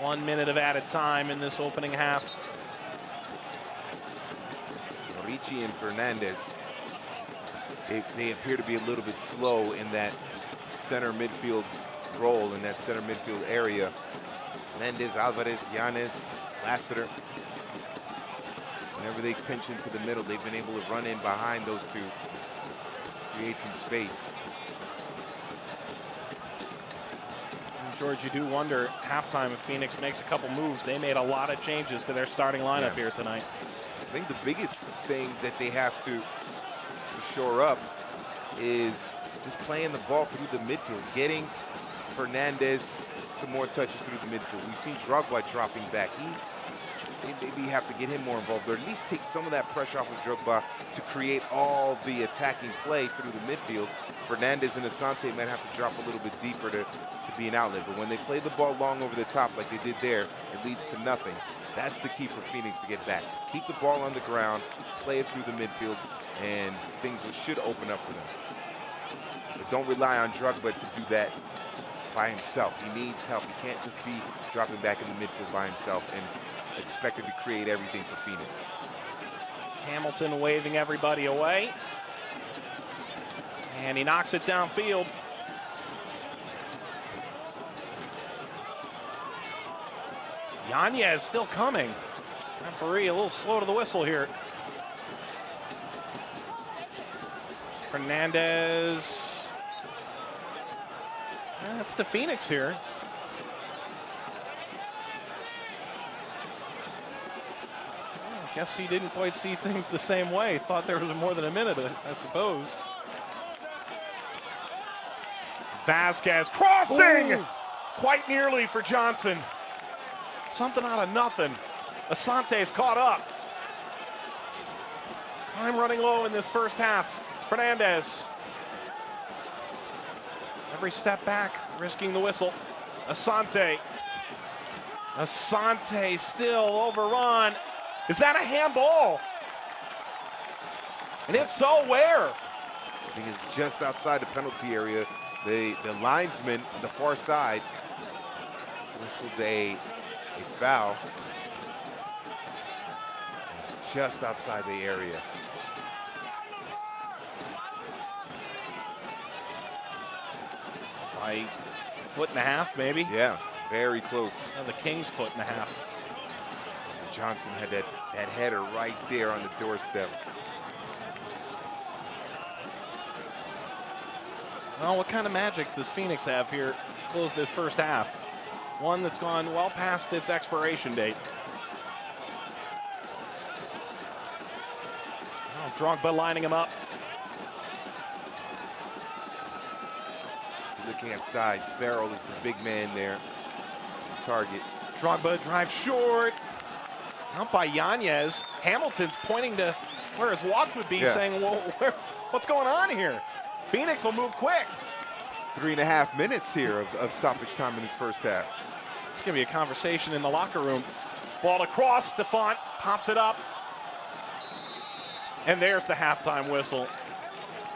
1 minute of added time in this opening half. Ricci and Fernandez, they appear to be a little bit slow in that center midfield role, in that center midfield area. Mendez, Alvarez, Yanez, Lassiter. Whenever they pinch into the middle, they've been able to run in behind those two, create some space. And George, you do wonder halftime if Phoenix makes a couple moves. They made a lot of changes to their starting lineup here tonight. I think the biggest thing that they have to shore up is just playing the ball through the midfield, getting Fernandez some more touches through the midfield. We've seen Drogba dropping back. They maybe have to get him more involved, or at least take some of that pressure off of Drogba to create all the attacking play through the midfield. Fernandez and Asante might have to drop a little bit deeper to be an outlet, but when they play the ball long over the top like they did there, it leads to nothing. That's the key for Phoenix to get back. Keep the ball on the ground, play it through the midfield, and things should open up for them. But don't rely on Drogba to do that by himself. He needs help. He can't just be dropping back in the midfield by himself and expected to create everything for Phoenix. Hamilton waving everybody away. And he knocks it downfield. Yanez still coming. Referee a little slow to the whistle here. Fernandez. That's to Phoenix here. I guess he didn't quite see things the same way. Thought there was more than a minute, I suppose. Vasquez crossing! Ooh. Quite nearly for Johnson. Something out of nothing. Asante's caught up. Time running low in this first half. Fernandez. Every step back, risking the whistle. Asante. Asante still overrun. Is that a handball? And if so, where? I think it's just outside the penalty area. The linesman on the far side whistled a foul. It's just outside the area. by 1.5 feet, maybe. Yeah, very close. And the Kings 1.5 feet. Johnson had that header right there on the doorstep. Well, what kind of magic does Phoenix have here to close this first half? One that's gone well past its expiration date. Oh, Drogba lining him up. If you're looking at size, Farrell is the big man there. The target. Drogba drives short. Out by Yanez. Hamilton's pointing to where his watch would be, saying, well, what's going on here? Phoenix will move quick. 3.5 minutes here of stoppage time in this first half. It's going to be a conversation in the locker room. Ball across, Stefan pops it up. And there's the halftime whistle.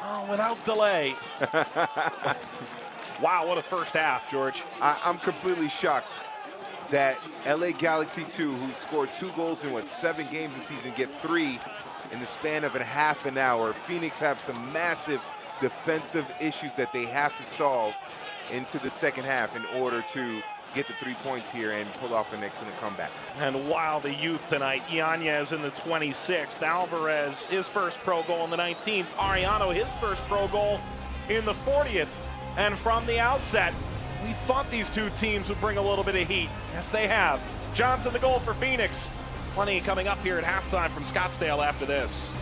Oh, without delay. Wow, what a first half, George. I'm completely shocked that LA Galaxy 2, who scored 2 goals in, 7 games this season, get 3 in the span of a half an hour. Phoenix have some massive defensive issues that they have to solve into the second half in order to get the 3 points here and pull off an excellent comeback. And wow, the youth tonight. Yanez in the 26th. Alvarez, his first pro goal in the 19th. Ariano, his first pro goal in the 40th. And from the outset, we thought these two teams would bring a little bit of heat. Yes, they have. Johnson the goal for Phoenix. Plenty coming up here at halftime from Scottsdale after this.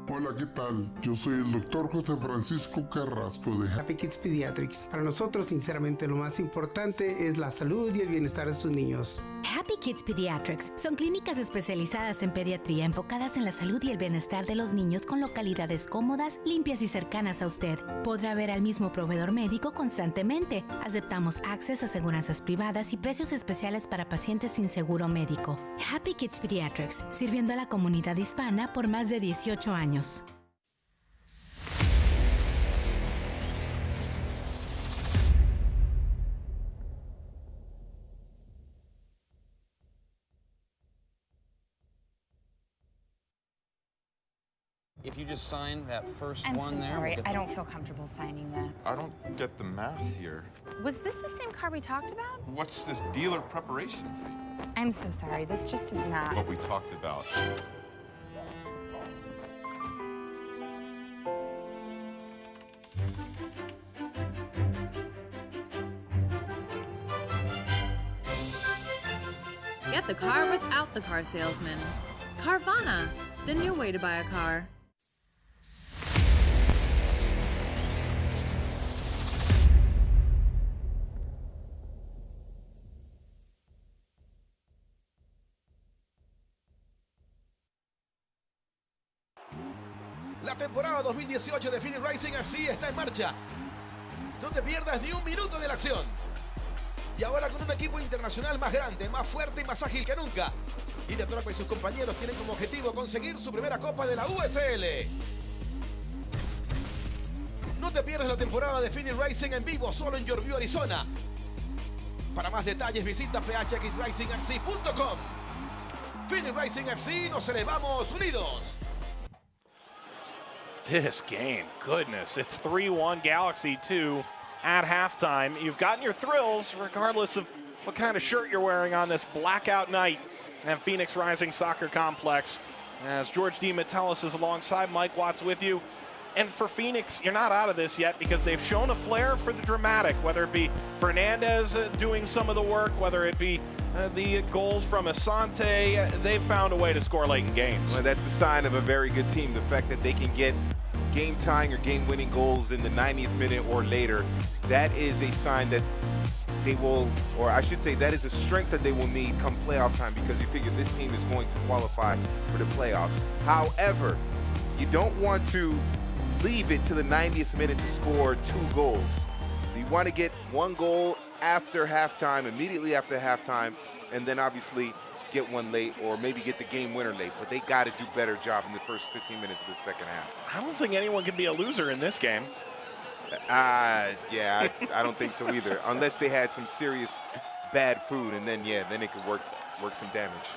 Hola, ¿qué tal? Yo soy el doctor José Francisco Carrasco de Happy Kids Pediatrics. Para nosotros, sinceramente, lo más importante es la salud y el bienestar de sus niños. Happy Kids Pediatrics son clínicas especializadas en pediatría enfocadas en la salud y el bienestar de los niños con localidades cómodas, limpias y cercanas a usted. Podrá ver al mismo proveedor médico constantemente. Aceptamos access, aseguranzas privadas y precios especiales para pacientes sin seguro médico. Happy Kids Pediatrics, sirviendo a la comunidad hispana por más de 18 años. If you just sign that first I'm one so there. sorry. I don't feel comfortable signing that. I don't get the math here. Was this the same car we talked about? What's this dealer preparation fee? I'm so sorry. This just is not. What we talked about. Get the car without the car salesman. Carvana, the new way to buy a car. La temporada 2018 de Phoenix Racing así está en marcha. No te pierdas ni un minuto de la acción. Y ahora con un equipo internacional más grande, más fuerte y más ágil que nunca. Líder Tropa y sus compañeros tienen como objetivo conseguir su primera copa de la USL. No te pierdas la temporada de Phoenix Racing en vivo solo en Yorkview, Arizona. Para más detalles visita phxracingfc.com. Phoenix Racing FC, nos elevamos unidos. This game, goodness, it's 3-1 Galaxy 2 at halftime. You've gotten your thrills regardless of what kind of shirt you're wearing on this blackout night at Phoenix Rising Soccer Complex. As George D. Metellus is alongside, Mike Watts with you. And for Phoenix, you're not out of this yet because they've shown a flair for the dramatic, whether it be Fernandez doing some of the work, whether it be the goals from Asante. They've found a way to score late in games. Well, that's the sign of a very good team, the fact that they can get game-tying or game-winning goals in the 90th minute or later. That is a sign that they will, or I should say, that is a strength that they will need come playoff time, because you figure this team is going to qualify for the playoffs. However, you don't want to leave it to the 90th minute to score 2 goals. You want to get 1 goal after halftime, immediately after halftime, and then obviously get one late, or maybe get the game winner late. But they got to do a better job in the first 15 minutes of the second half. I don't think anyone can be a loser in this game. Yeah, I don't think so either, unless they had some serious bad food, and then, yeah, then it could work work some damage.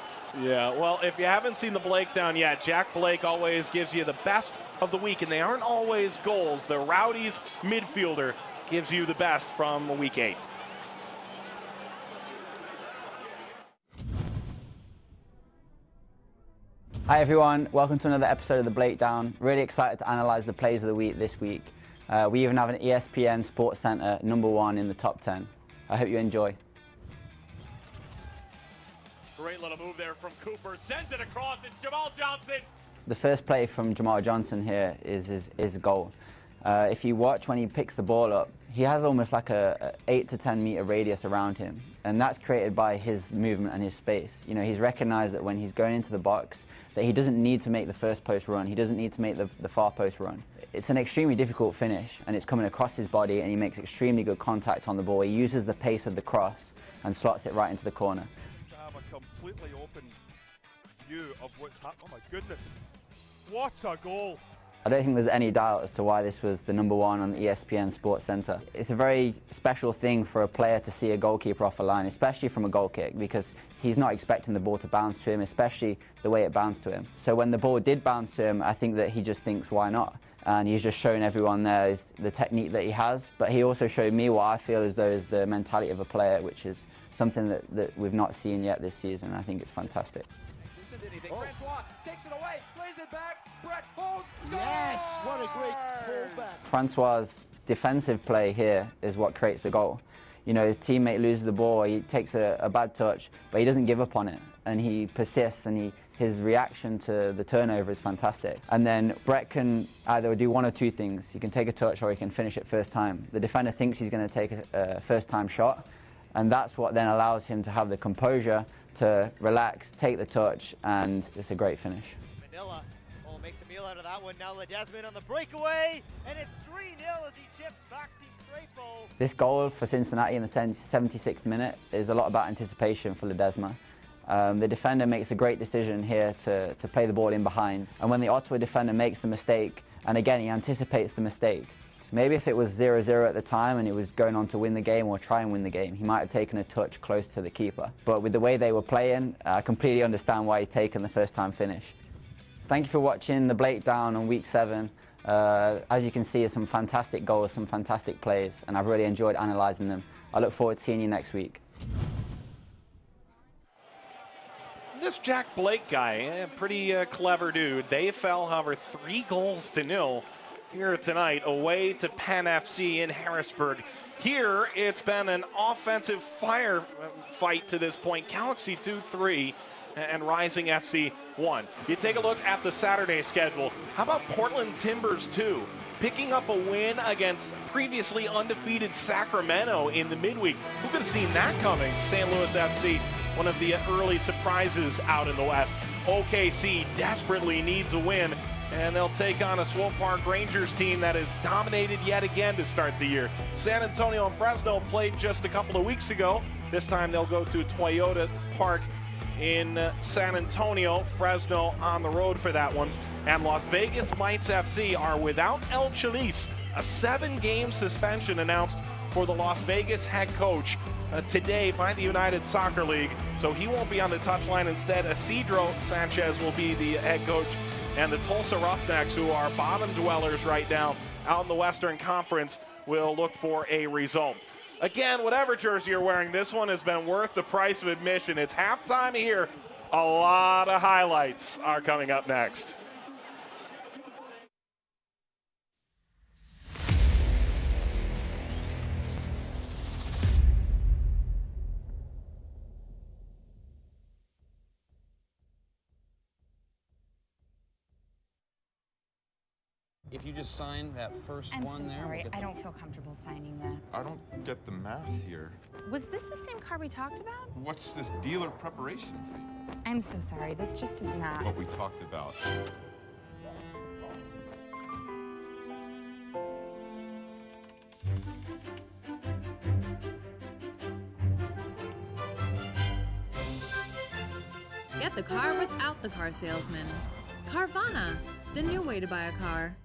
Yeah, well, if you haven't seen the Blake down yet, Jack Blake always gives you the best of the week, and they aren't always goals. The Rowdies midfielder gives you the best from week 8. Hi everyone, welcome to another episode of The Blake Down. Really excited to analyze the plays of the week this week. We even have an ESPN Sports Center #1 in the top 10. I hope you enjoy. Great little move there from Cooper, sends it across, it's Jamal Johnson. The first play from Jamal Johnson here is a goal. If you watch when he picks the ball up, he has almost like a 8 to 10 meter radius around him, and that's created by his movement and his space. You know, he's recognized that when he's going into the box, that he doesn't need to make the first post run, he doesn't need to make the far post run. It's an extremely difficult finish, and it's coming across his body, and he makes extremely good contact on the ball. He uses the pace of the cross and slots it right into the corner. To have a completely open view of what's happening. Oh my goodness, what a goal! I don't think there's any doubt as to why this was the #1 on the ESPN Sports Center. It's a very special thing for a player to see a goalkeeper off a line, especially from a goal kick, because he's not expecting the ball to bounce to him, especially the way it bounced to him. So when the ball did bounce to him, I think that he just thinks, why not? And he's just shown everyone there is the technique that he has, but he also showed me what I feel as though is the mentality of a player, which is something that we've not seen yet this season. I think it's fantastic. Francois takes it away, plays it back, Brett holds, scores! Yes, what a great pullback. Francois' defensive play here is what creates the goal. You know, his teammate loses the ball, he takes a bad touch, but he doesn't give up on it, and he persists, and his reaction to the turnover is fantastic. And then Brett can either do one or two things. He can take a touch or he can finish it first time. The defender thinks he's going to take a first time shot, and that's what then allows him to have the composure to relax, take the touch, and it's a great finish. Manila makes a meal out of that one. Now Ledesma on the breakaway, and it's 3-0 as he chips Maxime Crepeau. This goal for Cincinnati in the 76th minute is a lot about anticipation for Ledesma. The defender makes a great decision here to play the ball in behind, and when the Ottawa defender makes the mistake, and again he anticipates the mistake, maybe if it was 0-0 at the time and it was going on to win the game or try and win the game, he might have taken a touch close to the keeper. But with the way they were playing, I completely understand why he's taken the first time finish. Thank you for watching the Blake Down on week 7. As you can see, some fantastic goals, some fantastic plays, and I've really enjoyed analysing them. I look forward to seeing you next week. This Jack Blake guy, a pretty clever dude. They fell, however, 3-0 here tonight away to Penn FC in Harrisburg. Here, it's been an offensive firefight to this point. Galaxy 2-3 and Rising FC 1. You take a look at the Saturday schedule. How about Portland Timbers 2? Picking up a win against previously undefeated Sacramento in the midweek. Who could have seen that coming? St. Louis FC, one of the early surprises out in the West. OKC desperately needs a win, and they'll take on a Swope Park Rangers team that has dominated yet again to start the year. San Antonio and Fresno played just a couple of weeks ago. This time they'll go to Toyota Park in San Antonio. Fresno on the road for that one. And Las Vegas Lights FC are without El Chalis. A 7-game suspension announced for the Las Vegas head coach today by the United Soccer League. So he won't be on the touchline. Instead, Isidro Sanchez will be the head coach. And the Tulsa Roughnecks, who are bottom dwellers right now out in the Western Conference, will look for a result. Again, whatever jersey you're wearing, this one has been worth the price of admission. It's halftime here. A lot of highlights are coming up next. If you just sign that first I'm one so there. sorry. I don't feel comfortable signing that. I don't get the math here. Was this the same car we talked about? What's this dealer preparation fee? I'm so sorry. This just is not. What we talked about. Get the car without the car salesman. Carvana, the new way to buy a car.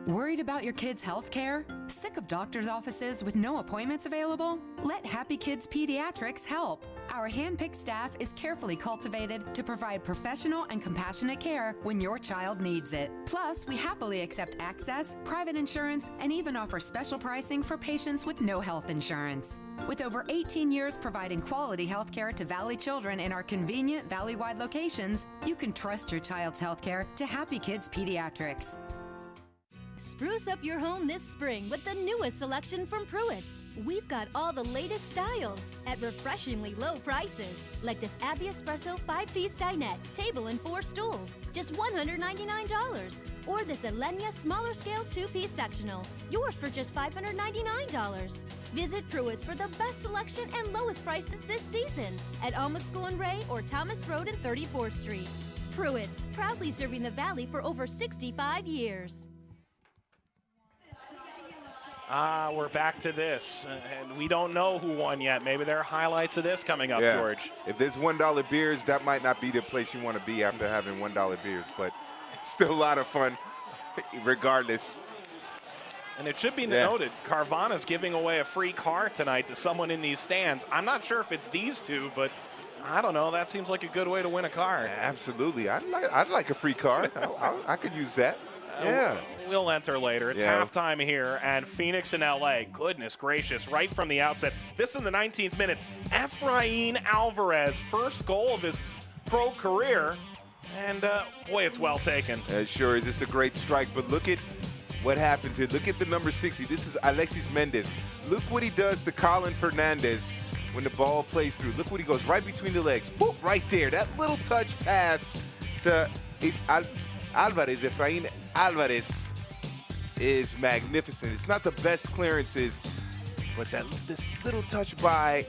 Worried about your kids' health care? Sick of doctor's offices with no appointments available? Let Happy Kids Pediatrics help. Our hand-picked staff is carefully cultivated to provide professional and compassionate care when your child needs it. Plus, we happily accept access, private insurance, and even offer special pricing for patients with no health insurance. With over 18 years providing quality health care to Valley children in our convenient Valley-wide locations, you can trust your child's health care to Happy Kids Pediatrics. Spruce up your home this spring with the newest selection from Pruitt's. We've got all the latest styles at refreshingly low prices, like this Abbey Espresso 5-piece dinette, table and 4 stools, just $199. Or this Elenia smaller scale 2-piece sectional, yours for just $599. Visit Pruitt's for the best selection and lowest prices this season at Alma School and Ray or Thomas Road and 34th Street. Pruitt's, proudly serving the Valley for over 65 years. We're back to this, and we don't know who won yet. Maybe there are highlights of this coming up, Yeah. George. If there's $1 beers, that might not be the place you want to be after having $1 beers, but it's still a lot of fun regardless. And it should be noted, Carvana's giving away a free car tonight to someone in these stands. I'm not sure if it's these two, but I don't know. That seems like a good way to win a car. Absolutely. I'd like a free car. I could use that. Yeah. We'll enter later. It's halftime here, and Phoenix and LA. Goodness gracious, right from the outset. This in the 19th minute. Efrain Alvarez, first goal of his pro career. And, boy, it's well taken. It sure is. It's a great strike, but look at what happens here. Look at the number 60. This is Alexis Mendez. Look what he does to Colin Fernandez when the ball plays through. Look what he goes right between the legs. Boop, right there. That little touch pass to Alvarez, Efrain Alvarez, is magnificent. It's not the best clearances, but this little touch by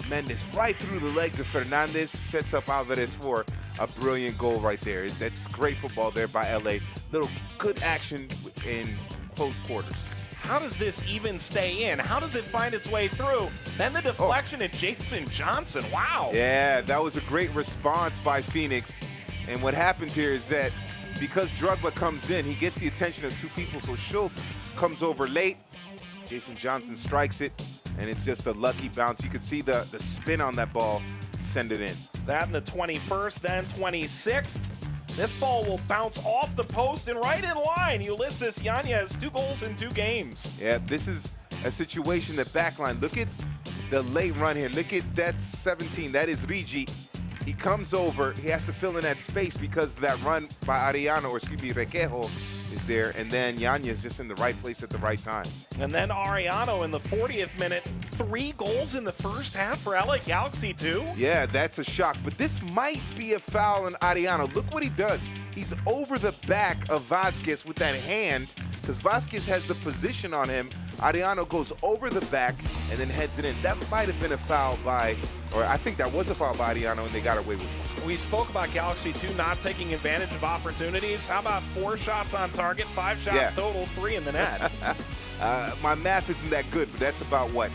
Mendes right through the legs of Fernandez sets up Alvarez for a brilliant goal right there. That's great football there by LA. Little good action in close quarters. How does this even stay in? How does it find its way through? Then the deflection at Jason Johnson. Wow. Yeah, that was a great response by Phoenix. And what happens here is that because Drogba comes in, he gets the attention of two people, so Schultz comes over late. Jason Johnson strikes it, and it's just a lucky bounce. You could see the spin on that ball, send it in. That in the 21st, then 26th. This ball will bounce off the post and right in line. Ulises Yanez, 2 goals in 2 games. Yeah, this is a situation that backline. Look at the late run here. Look at that 17. That is Rigi. He comes over. He has to fill in that space because that run by Arellano, or excuse me, Requejo, is there. And then Yanez just in the right place at the right time. And then Arellano in the 40th minute. 3 goals in the first half for LA Galaxy, too. Yeah, that's a shock. But this might be a foul on Arellano. Look what he does. He's over the back of Vasquez with that hand because Vasquez has the position on him. Arellano goes over the back and then heads it in. That might have been a foul by, or I think that was a foul by Arellano, and they got away with it. We spoke about Galaxy 2 not taking advantage of opportunities. How about 4 shots on target, 5 shots total, 3 in the net? My math isn't that good, but that's about what?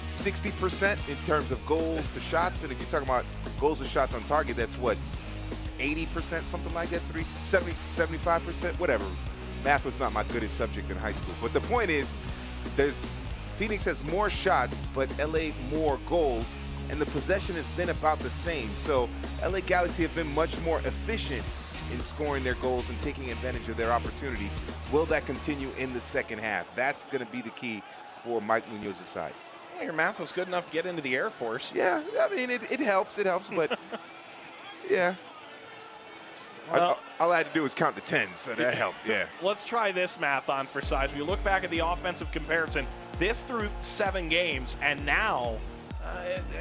60% in terms of goals to shots. And if you're talking about goals to shots on target, that's what? 80%, something like that? 70, 75%, whatever. Math was not my goodest subject in high school. But the point is, Phoenix has more shots, but LA more goals, and the possession has been about the same. So LA Galaxy have been much more efficient in scoring their goals and taking advantage of their opportunities. Will that continue in the second half? That's going to be the key for Mike Munoz's side. Well, your math was good enough to get into the Air Force. Yeah, I mean, it helps, but yeah. Well, all I had to do was count to 10, so that helped, yeah. Let's try this math on for size. If you look back at the offensive comparison, this through 7 games, and now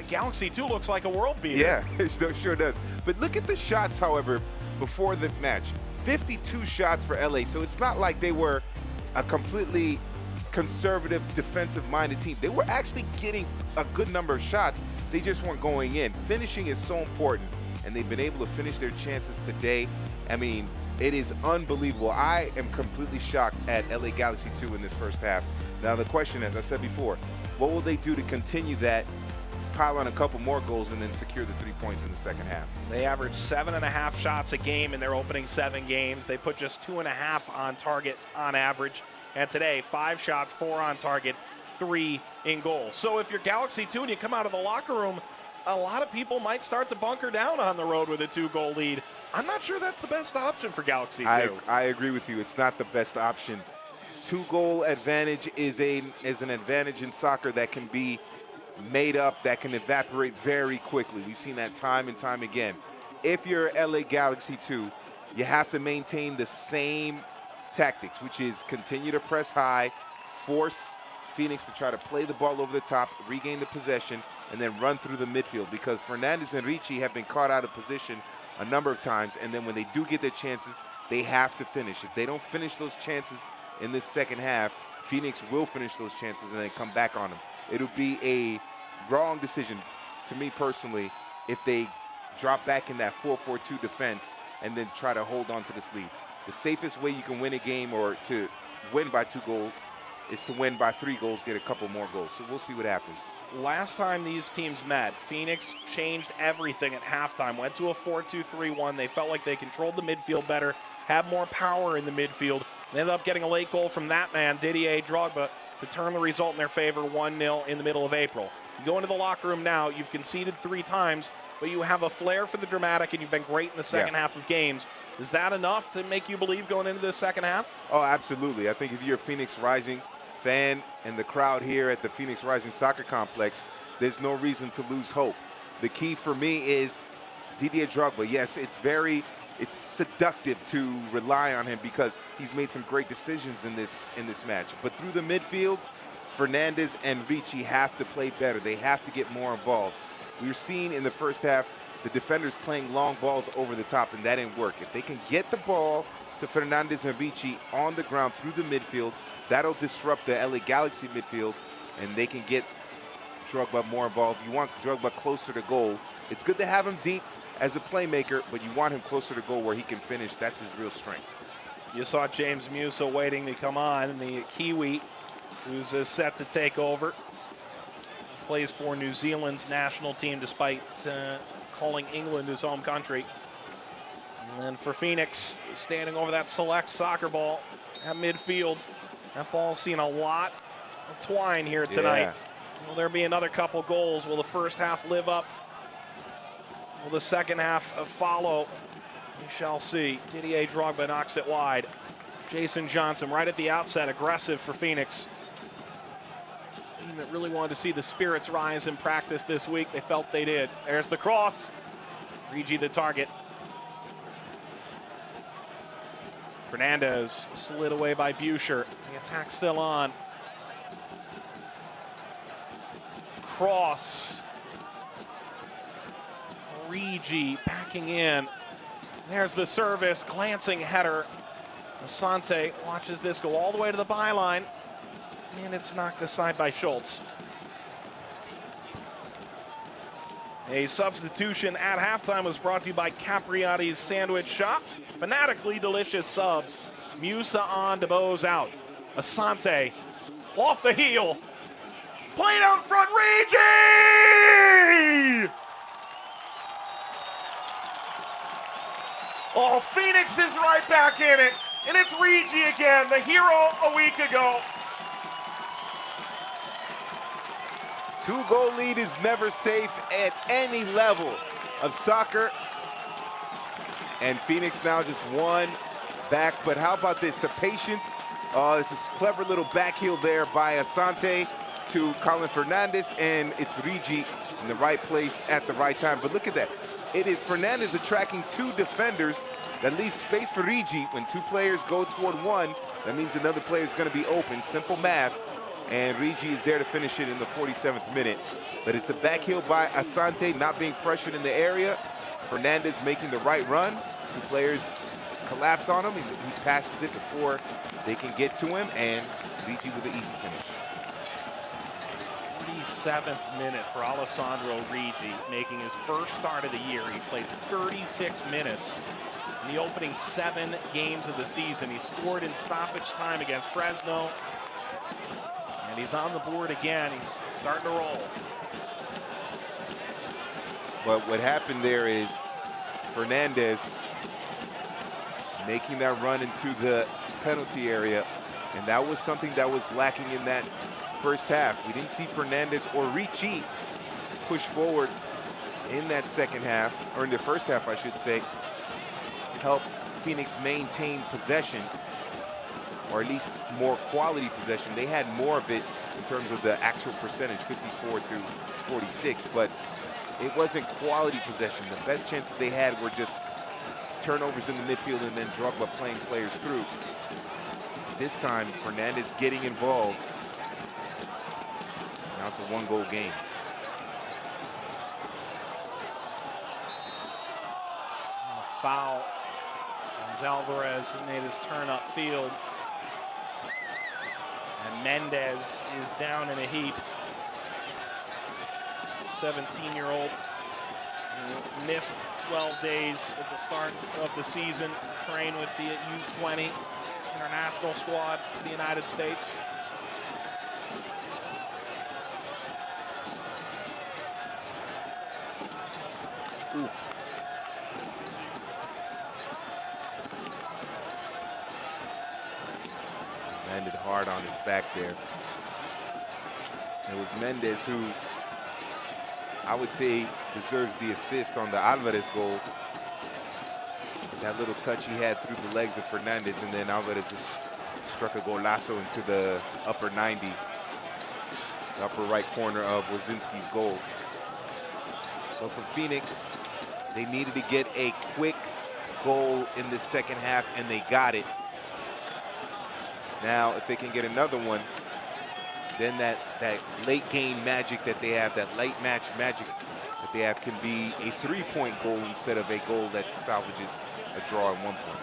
Galaxy 2 looks like a world beater. Yeah, it sure does. But look at the shots, however, before the match. 52 shots for LA, so it's not like they were a completely conservative, defensive-minded team. They were actually getting a good number of shots. They just weren't going in. Finishing is so important, and they've been able to finish their chances today. I mean, it is unbelievable. I am completely shocked at LA Galaxy 2 in this first half. Now, the question, as I said before, what will they do to continue that pile on a couple more goals and then secure the 3 points in the second half. They averaged 7.5 shots a game in their opening 7 games. They put just 2.5 on target on average. And today, 5 shots, 4 on target, 3 in goal. So if you're Galaxy 2 and you come out of the locker room, a lot of people might start to bunker down on the road with a 2-goal lead. I'm not sure that's the best option for Galaxy 2. I agree with you. It's not the best option. 2-goal advantage is an advantage in soccer that can be made up, that can evaporate very quickly. We've seen that time and time again. If you're LA Galaxy 2, you have to maintain the same tactics, which is continue to press high, force Phoenix to try to play the ball over the top, regain the possession, and then run through the midfield, because Fernandez and Ricci have been caught out of position a number of times, and then when they do get their chances, they have to finish. If they don't finish those chances in this second half, Phoenix will finish those chances and then come back on them. It'll be a wrong decision, to me personally, if they drop back in that 4-4-2 defense and then try to hold on to this lead. The safest way you can win a game, or to win by 2 goals, is to win by 3 goals, get a couple more goals. So we'll see what happens. Last time these teams met, Phoenix changed everything at halftime, went to a 4-2-3-1. They felt like they controlled the midfield better, had more power in the midfield. They ended up getting a late goal from that man, Didier Drogba, to turn the result in their favor, 1-0 in the middle of April. You go into the locker room now, you've conceded 3 times, but you have a flair for the dramatic, and you've been great in the second half of games. Is that enough to make you believe going into the second half? Oh, absolutely. I think if you're a Phoenix Rising fan and the crowd here at the Phoenix Rising Soccer Complex, there's no reason to lose hope. The key for me is Didier Drogba. Yes, it's seductive to rely on him because he's made some great decisions in this match. But through the midfield, Fernandez and Ricci have to play better. They have to get more involved. We were seeing in the first half the defenders playing long balls over the top, and that didn't work. If they can get the ball to Fernandez and Ricci on the ground through the midfield, that'll disrupt the LA Galaxy midfield, and they can get Drogba more involved. You want Drogba closer to goal. It's good to have him deep as a playmaker, but you want him closer to goal where he can finish. That's his real strength. You saw James Musa waiting to come on, and the Kiwi, who's set to take over, plays for New Zealand's national team despite calling England his home country. And then for Phoenix, standing over that select soccer ball at midfield, that ball's seen a lot of twine here tonight. Yeah. Will there be another couple goals? Will the first half live up? Will the second half follow? We shall see. Didier Drogba knocks it wide. Jason Johnson right at the outset, aggressive for Phoenix. Team that really wanted to see the spirits rise in practice this week. They felt they did. There's the cross. Ricci the target. Fernandez slid away by Buescher. The attack still on. Cross. Ricci backing in. There's the service, glancing header. Asante watches this go all the way to the byline, and it's knocked aside by Schultz. A substitution at halftime was brought to you by Capriati's Sandwich Shop. Fanatically delicious subs. Musa on, DeBoe's out. Asante off the heel. Played out front, Ricci! Oh, Phoenix is right back in it. And it's Ricci again, the hero a week ago. 2-goal lead is never safe at any level of soccer. And Phoenix now just one back. But how about this? The patience. This is clever little back heel there by Asante to Colin Fernandez. And it's Ricci in the right place at the right time. But look at that. It is Fernandez attracting 2 defenders. That leaves space for Ricci. When 2 players go toward one, that means another player is going to be open. Simple math. And Ricci is there to finish it in the 47th minute. But it's a back heel by Asante, not being pressured in the area. Fernandez making the right run. 2 players collapse on him. He passes it before they can get to him. And Ricci with the easy finish. 47th minute for Alessandro Ricci, making his first start of the year. He played 36 minutes in the opening 7 games of the season. He scored in stoppage time against Fresno. And he's on the board again. He's starting to roll. But what happened there is Fernandez making that run into the penalty area, and that was something that was lacking in that first half. We didn't see Fernandez or Ricci push forward in that second half, or in the first half, I should say, help Phoenix maintain possession, or at least more quality possession. They had more of it in terms of the actual percentage, 54 to 46, but it wasn't quality possession. The best chances they had were just turnovers in the midfield and then Drogba playing players through. This time, Fernandez getting involved. Now it's a one-goal game. Foul as Alvarez made his turn upfield. And Mendez is down in a heap. 17-year-old who missed 12 days at the start of the season to train with the U20 international squad for the United States. Ooh. Landed hard on his back there. It was Mendez who I would say deserves the assist on the Alvarez goal. That little touch he had through the legs of Fernandez, and then Alvarez just struck a golazo into the upper 90, the upper right corner of Wozinski's goal. But for Phoenix, they needed to get a quick goal in the second half, and they got it. Now, if they can get another one, then that late game magic that they have, that late match magic that they have, can be a three-point goal instead of a goal that salvages a draw at 1 point.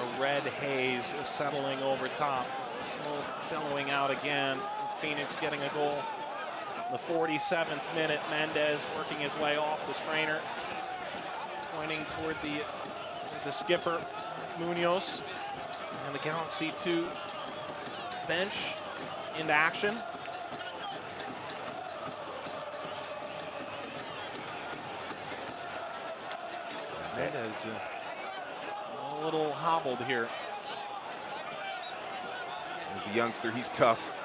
A red haze settling over top. Smoke billowing out again. Phoenix getting a goal. The 47th minute, Mendez working his way off the trainer, pointing toward the skipper, Munoz, and the Galaxy 2 bench into action. Mendez a little hobbled here. As a youngster, he's tough.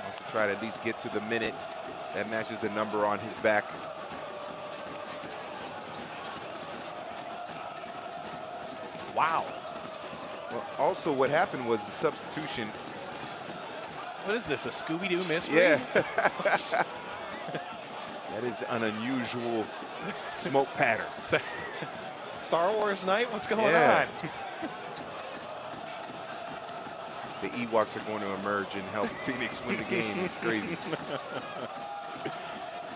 Wants to try to at least get to the minute that matches the number on his back. Wow. Well, also what happened was the substitution. What is this, a Scooby-Doo mystery? Yeah. That is an unusual smoke pattern. Star Wars night? What's going on? The Ewoks are going to emerge and help Phoenix win the game. It's crazy.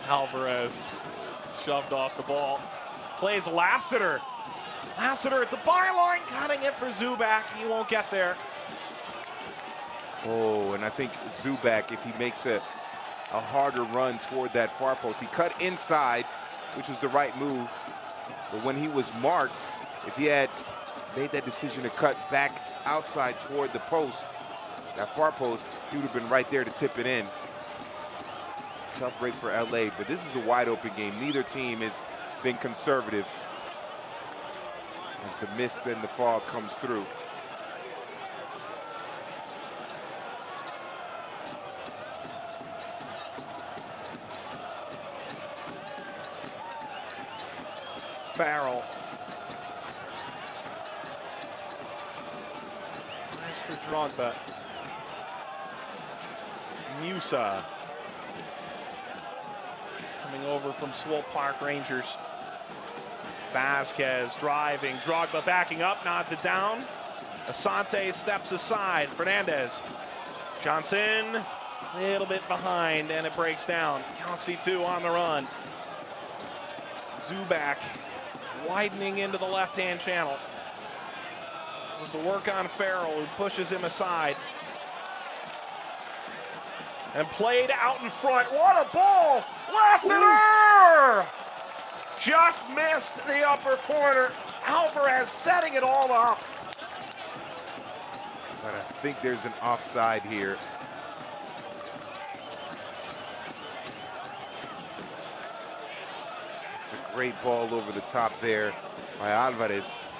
Alvarez shoved off the ball. Plays Lassiter. Lassiter at the byline, cutting it for Zubak. He won't get there. Oh, and I think Zubak, if he makes a harder run toward that far post, he cut inside, which was the right move. But when he was marked, if he had made that decision to cut back outside toward the post, that far post, he would have been right there to tip it in. Tough break for LA, but this is a wide open game. Neither team has been conservative as the mist and the fog comes through. Farrell. Nice for Drogba. Musa. Coming over from Swope Park Rangers. Vasquez driving. Drogba backing up, nods it down. Asante steps aside. Fernandez. Johnson. A little bit behind, and it breaks down. Galaxy 2 on the run. Zubak widening into the left-hand channel. It was to work on Farrell, who pushes him aside. And played out in front. What a ball! Lassiter! Just missed the upper corner. Alvarez setting it all up. But I think there's an offside here. Great ball over the top there by Alvarez.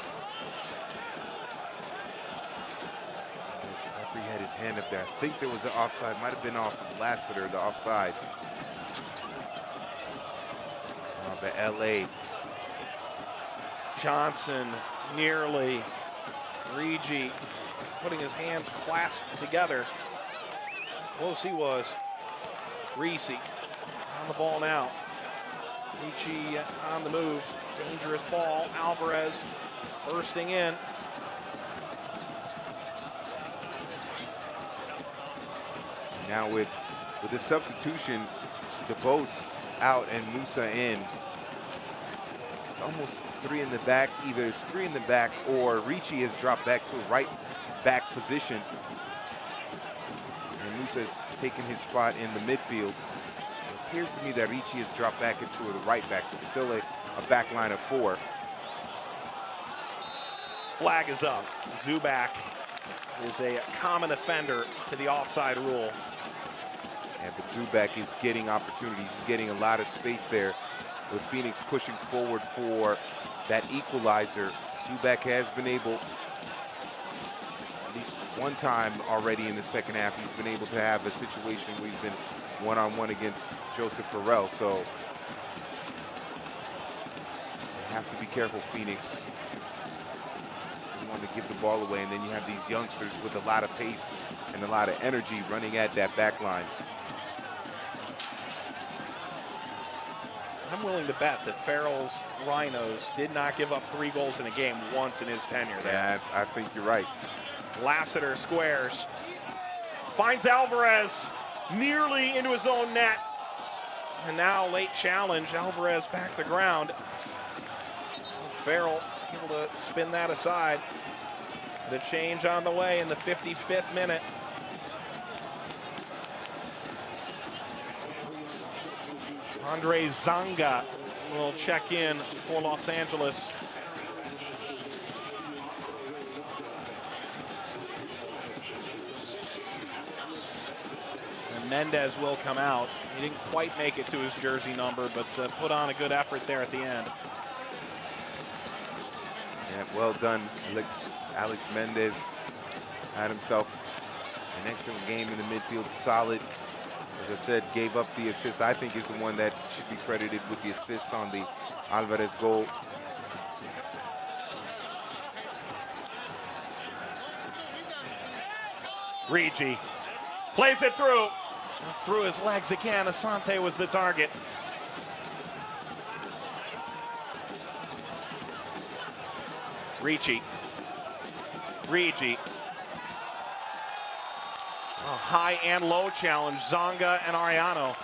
The referee had his hand up there. I think there was an offside. Might have been off of Lassiter, the offside. But LA. Johnson nearly. Regi putting his hands clasped together. Close he was. Reese on the ball now. Ricci on the move. Dangerous ball. Alvarez bursting in. Now with the substitution, DeBose out and Musa in. It's almost 3 in the back. Either it's 3 in the back or Ricci has dropped back to a right back position. And Musa has taken his spot in the midfield. It appears to me that Ricci has dropped back into the right back, so it's still a back line of 4. Flag is up. Zubak is a common offender to the offside rule. Yeah, but Zubak is getting opportunities. He's getting a lot of space there with Phoenix pushing forward for that equalizer. Zubak has been able, at least one time already in the second half, he's been able to have a situation where he's been one-on-one against Joseph Farrell. So they have to be careful, Phoenix. You want to give the ball away, and then you have these youngsters with a lot of pace and a lot of energy running at that back line. I'm willing to bet that Farrell's Rhinos did not give up 3 goals in a game once in his tenure there. Yeah, I think you're right. Lassiter squares. Finds Alvarez nearly into his own net. And now late challenge, Alvarez back to ground. Farrell able to spin that aside. The change on the way in the 55th minute. Andre Zanga will check in for Los Angeles. And Mendez will come out. He didn't quite make it to his jersey number, but put on a good effort there at the end. Yeah, well done, Alex Mendez. Had himself an excellent game in the midfield, solid. As I said, gave up the assist. I think is the one that should be credited with the assist on the Alvarez goal. Regi plays it through. Through his legs again. Asante was the target. Regi. A high and low challenge, Zonga and Ariano.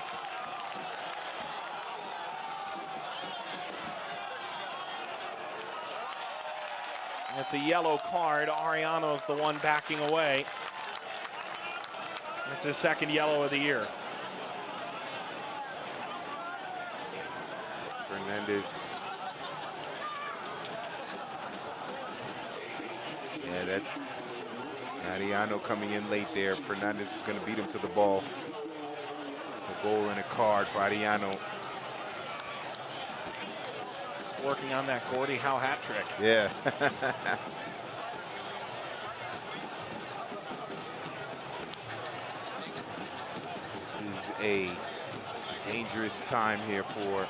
It's a yellow card. Ariano's the one backing away. It's his 2nd yellow of the year. Fernandez. Yeah, that's Ariano coming in late there. Fernandez was going to beat him to the ball. It's a goal and a card for Ariano. Working on that Gordie Howe hat trick. Yeah. This is a dangerous time here for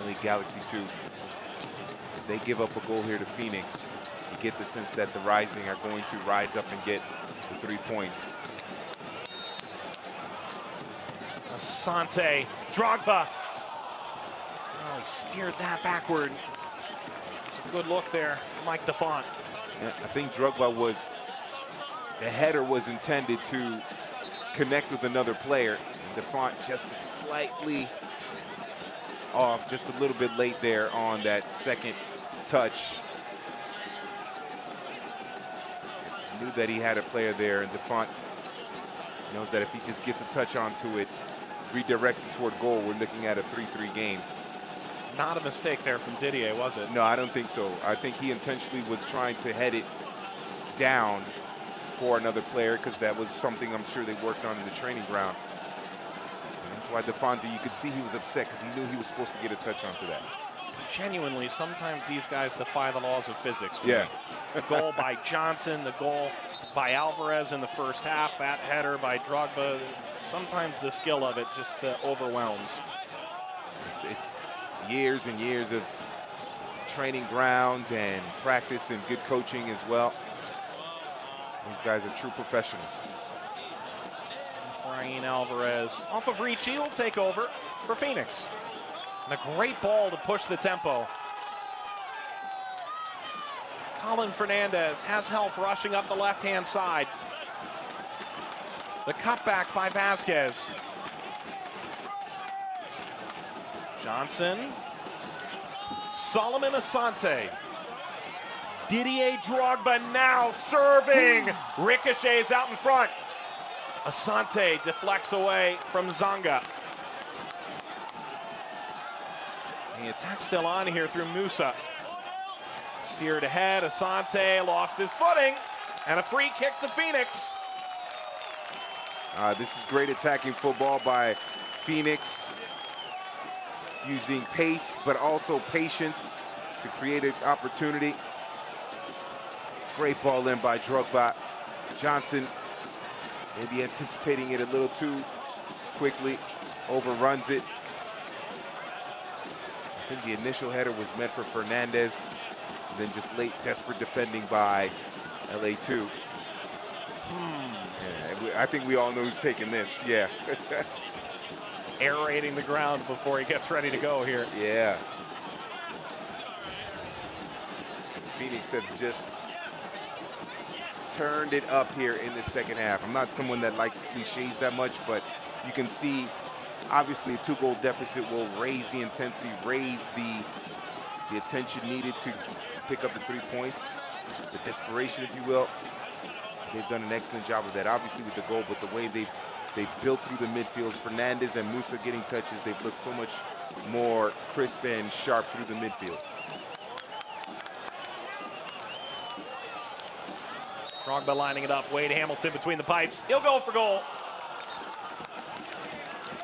LA Galaxy 2. If they give up a goal here to Phoenix, you get the sense that the Rising are going to rise up and get the 3 points. Asante, Drogba. Oh, he steered that backward. It's a good look there, Mike Defont. Yeah, I think Drogba the header was intended to connect with another player. And Defont just slightly off, just a little bit late there on that second touch. Knew that he had a player there, and Defont knows that if he just gets a touch onto it, redirects it toward goal, we're looking at a 3-3 game. Not a mistake there from Didier, was it? No, I don't think so. I think he intentionally was trying to head it down for another player, because that was something I'm sure they worked on in the training ground. And that's why Defont, you could see he was upset because he knew he was supposed to get a touch onto that. Genuinely, sometimes these guys defy the laws of physics. Yeah. The goal by Johnson, the goal by Alvarez in the first half, that header by Drogba. Sometimes the skill of it just overwhelms. It's years and years of training ground and practice and good coaching as well. These guys are true professionals. Efrain Alvarez off of reach, he'll take over for Phoenix. And a great ball to push the tempo. Colin Fernandez has help rushing up the left-hand side. The cutback by Vasquez. Johnson. Solomon Asante. Didier Drogba now serving. Ricochets out in front. Asante deflects away from Zanga. The attack still on here through Musa. Steered ahead, Asante lost his footing, and a free kick to Phoenix. This is great attacking football by Phoenix, using pace but also patience to create an opportunity. Great ball in by Drogba. Johnson maybe anticipating it a little too quickly, overruns it. I think the initial header was meant for Fernandez, and then just late desperate defending by LA2. Yeah, I think we all know who's taking this, yeah. Aerating the ground before he gets ready to go here. Yeah. Phoenix have just turned it up here in the second half. I'm not someone that likes cliches that much, but you can see obviously a 2-goal deficit will raise the intensity, raise the attention needed to pick up the 3 points, the desperation, if you will. They've done an excellent job of that, obviously with the goal, but the way they built through the midfield, Fernandez and Musa getting touches, they've looked so much more crisp and sharp through the midfield. Drogba lining it up, Wade Hamilton between the pipes, he'll go for goal.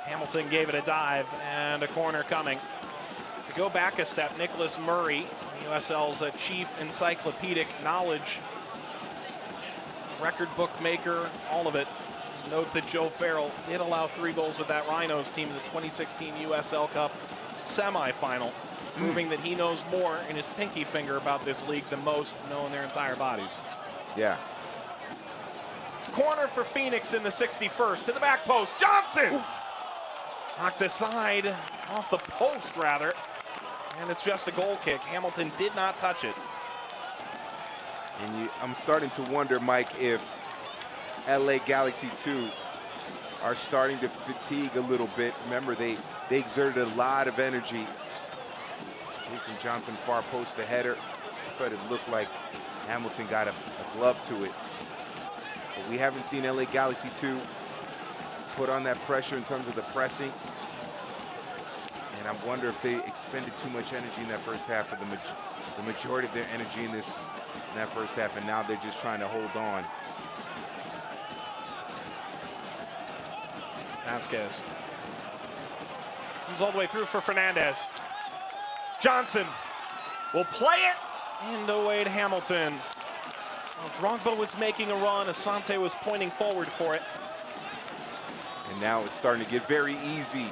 Hamilton gave it a dive, and a corner coming. To go back a step, Nicholas Murray, USL's chief encyclopedic knowledge, record bookmaker, all of it, notes that Joe Farrell did allow 3 goals with that Rhinos team in the 2016 USL Cup semifinal, proving that he knows more in his pinky finger about this league than most know in their entire bodies. Yeah. Corner for Phoenix in the 61st, to the back post, Johnson! Ooh. Knocked aside, off the post rather, and it's just a goal kick. Hamilton did not touch it. And I'm starting to wonder, Mike, if LA Galaxy 2 are starting to fatigue a little bit. Remember, they exerted a lot of energy. Jason Johnson far post the header. I thought it looked like Hamilton got a glove to it. But we haven't seen LA Galaxy 2 put on that pressure in terms of the pressing. And I wonder if they expended too much energy in that first half, or the majority of their energy in that first half, and now they're just trying to hold on. Vasquez comes all the way through for Fernandez. Johnson will play it into Wade Hamilton. Well, Drogba was making a run, Asante was pointing forward for it. And now it's starting to get very easy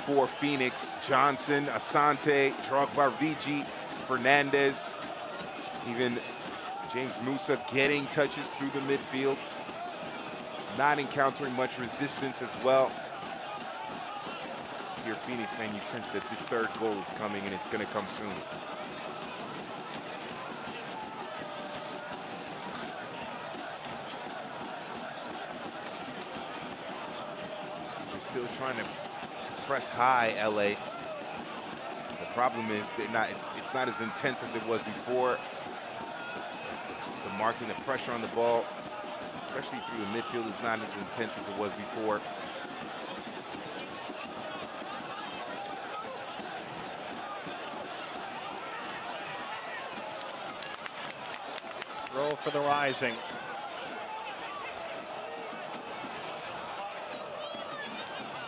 for Phoenix. Johnson, Asante, Drogba, Rigi, Fernandez, even James Musa getting touches through the midfield, not encountering much resistance as well. If you're a Phoenix fan, you sense that this 3rd goal is coming, and it's going to come soon. So they're still trying to press high, LA. The problem is it's not as intense as it was before. The marking, the pressure on the ball, especially through the midfield, is not as intense as it was before. Throw for the Rising.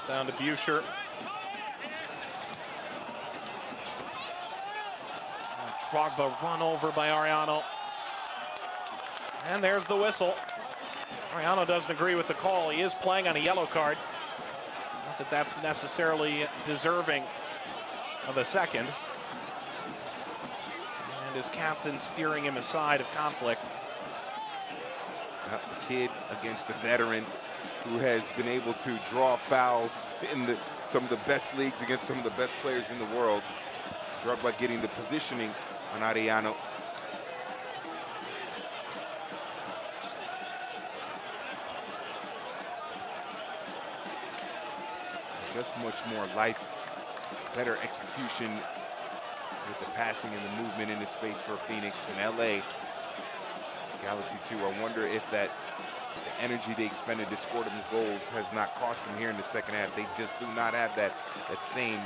Down to Buescher. Drogba run over by Ariano. And there's the whistle. Ariano doesn't agree with the call. He is playing on a yellow card. Not that that's necessarily deserving of a second. And his captain steering him aside of conflict. The kid against the veteran who has been able to draw fouls in some of the best leagues against some of the best players in the world. Drogba getting the positioning on Ariano. Just much more life, better execution with the passing and the movement in the space for Phoenix and LA. Galaxy 2, I wonder if the energy they expended to score them goals has not cost them here in the second half. They just do not have that same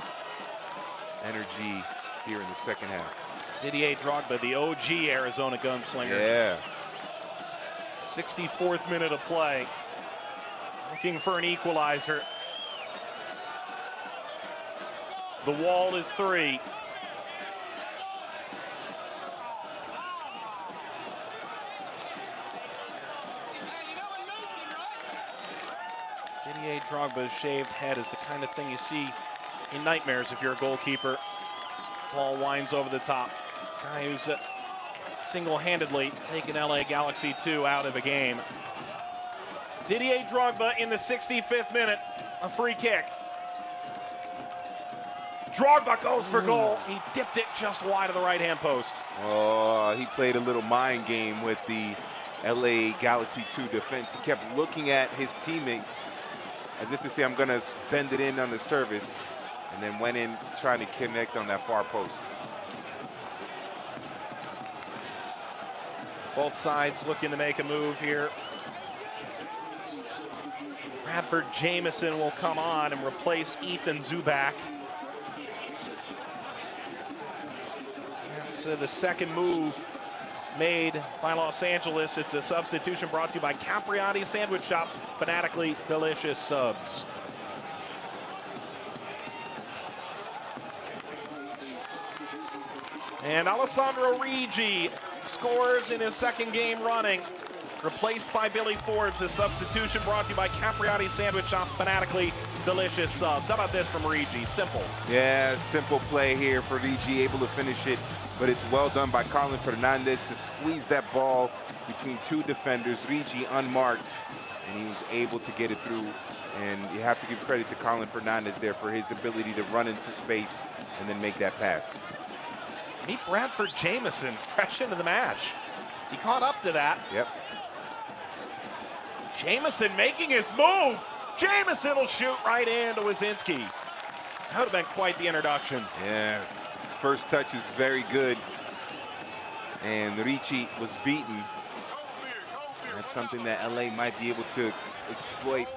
energy here in the second half. Didier Drogba, the OG Arizona gunslinger. Yeah. 64th minute of play. Looking for an equalizer. The wall is 3. Didier Drogba's shaved head is the kind of thing you see in nightmares if you're a goalkeeper. Ball winds over the top. Guy who's single-handedly taken LA Galaxy 2 out of a game. Didier Drogba in the 65th minute, a free kick. Drogba goes for goal. He dipped it just wide of the right-hand post. Oh, he played a little mind game with the LA Galaxy 2 defense. He kept looking at his teammates as if to say, I'm going to bend it in on the service, and then went in trying to connect on that far post. Both sides looking to make a move here. Bradford Jamieson will come on and replace Ethan Zubak. That's the second move made by Los Angeles. It's a substitution brought to you by Capriati Sandwich Shop, fanatically delicious subs. And Alessandro Rigi scores in his second game running, replaced by Billy Forbes. A substitution brought to you by Capriati Sandwich Shop, fanatically delicious subs. How about this from Rigi? Simple. Yeah, simple play here for Rigi, able to finish it, but it's well done by Colin Fernandez to squeeze that ball between two defenders. Rigi unmarked, and he was able to get it through. And you have to give credit to Colin Fernandez there for his ability to run into space and then make that pass. Meet Bradford Jamieson, fresh into the match. He caught up to that. Yep. Jamieson making his move. Jamieson will shoot right into Wazinski. That would have been quite the introduction. Yeah, his first touch is very good. And Ricci was beaten. That's something that LA might be able to exploit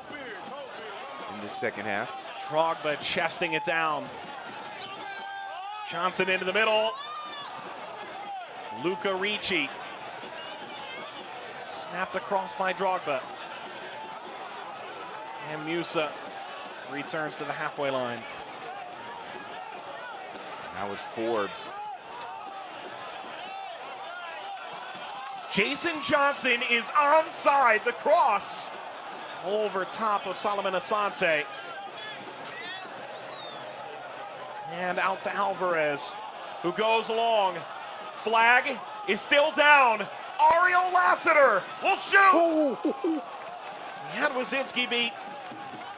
in the second half. Drogba chesting it down. Johnson into the middle. Luca Ricci. Snapped across by Drogba. And Musa returns to the halfway line. Now with Forbes. Jason Johnson is onside. The cross over top of Solomon Asante. And out to Alvarez, who goes along. Flag is still down. Ariel Lassiter will shoot. He had Wazinski beat,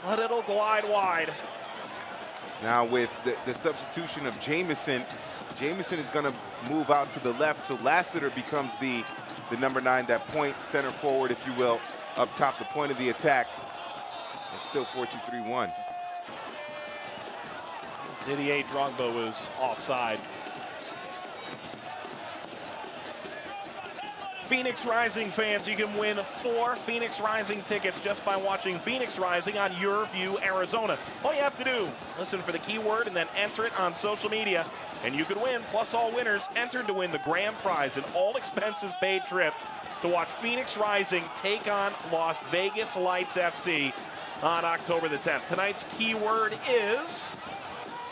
but it'll glide wide. Now with the substitution of Jamieson, Jamieson is going to move out to the left, so Lassiter becomes the number 9, that point center forward, if you will, up top, the point of the attack. And still 4-2-3-1. Didier Drogba was offside. Phoenix Rising fans, you can win 4 Phoenix Rising tickets just by watching Phoenix Rising on Your View, Arizona. All you have to do, listen for the keyword and then enter it on social media, and you could win. Plus, all winners entered to win the grand prize, an all-expenses-paid trip to watch Phoenix Rising take on Las Vegas Lights FC on October the 10th. Tonight's keyword is...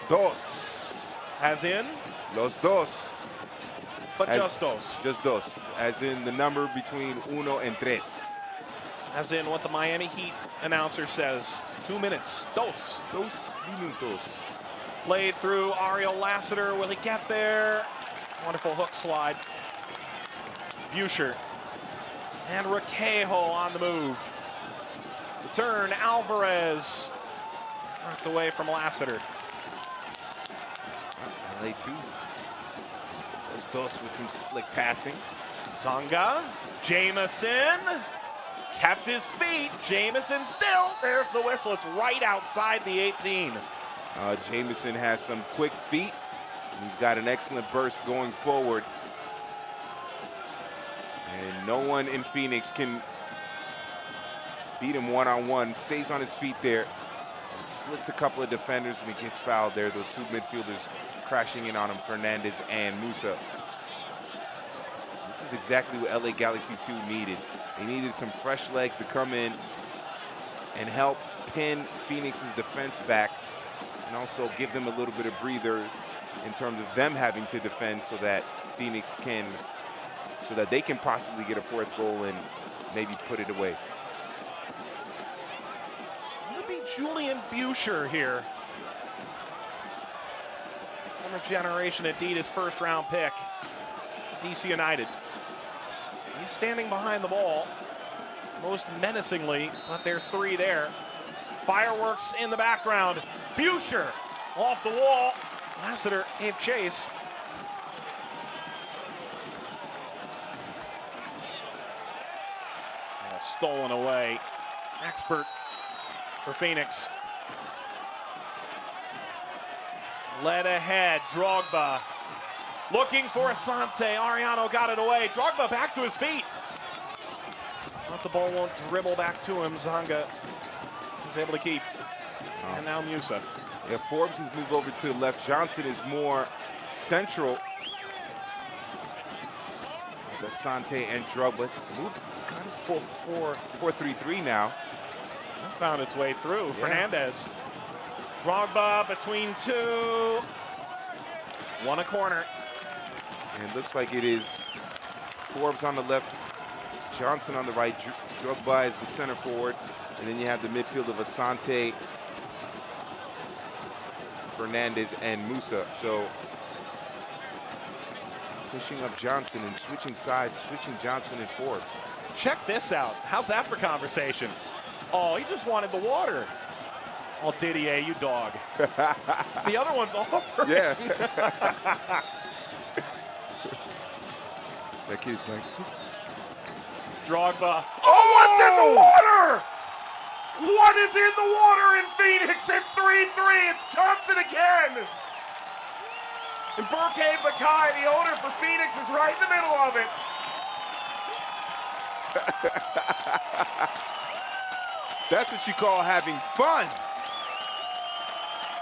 Dos. As in? Los dos. But just dos. Just dos, as in the number between uno and tres. As in what the Miami Heat announcer says, 2 minutes, dos. Dos minutos. Played through Ariel Lassiter. Will he get there? Wonderful hook slide. Buescher. And Requejo on the move. The turn, Alvarez. Knocked away from Lassiter. LA 2. Those dos with some slick passing. Zonga. Jamison. Kept his feet. Jamison still. There's the whistle. It's right outside the 18. Jamison has some quick feet, and he's got an excellent burst going forward. And no one in Phoenix can beat him one-on-one. Stays on his feet there and splits a couple of defenders, and he gets fouled there. Those two midfielders crashing in on him, Fernandez and Musa. This is exactly what LA Galaxy 2 needed. They needed some fresh legs to come in and help pin Phoenix's defense back, and also give them a little bit of breather in terms of them having to defend, so that Phoenix can, so that they can possibly get a fourth goal and maybe put it away. It'll be Julian Buescher here. Former generation Adidas first-round pick, DC United. He's standing behind the ball, most menacingly, but there's three there. Fireworks in the background. Buescher off the wall. Lassiter gave chase. Stolen away. Expert for Phoenix. Led ahead, Drogba. Looking for Asante. Ariano got it away. Drogba back to his feet. But the ball won't dribble back to him. Zonga was able to keep. And now Musa. Yeah, Forbes has moved over to the left. Johnson is more central. Asante and Drogba. It's moved kind of 4-3-3 now. It found its way through. Yeah. Fernandez. Drogba between two. Won a corner. And it looks like it is Forbes on the left, Johnson on the right. Drogba is the center forward. And then you have the midfield of Asante, Fernandez, and Musa. So pushing up Johnson and switching sides, switching Johnson and Forbes. Check this out. How's that for conversation? Oh, he just wanted the water. Oh, Didier, you dog. The other one's offering. Yeah. That kid's like this. Drogba. Oh, what's in the water? What is in the water in Phoenix? It's 3-3. It's Johnson again. And Burke Bakai, the owner for Phoenix, is right in the middle of it. That's what you call having fun.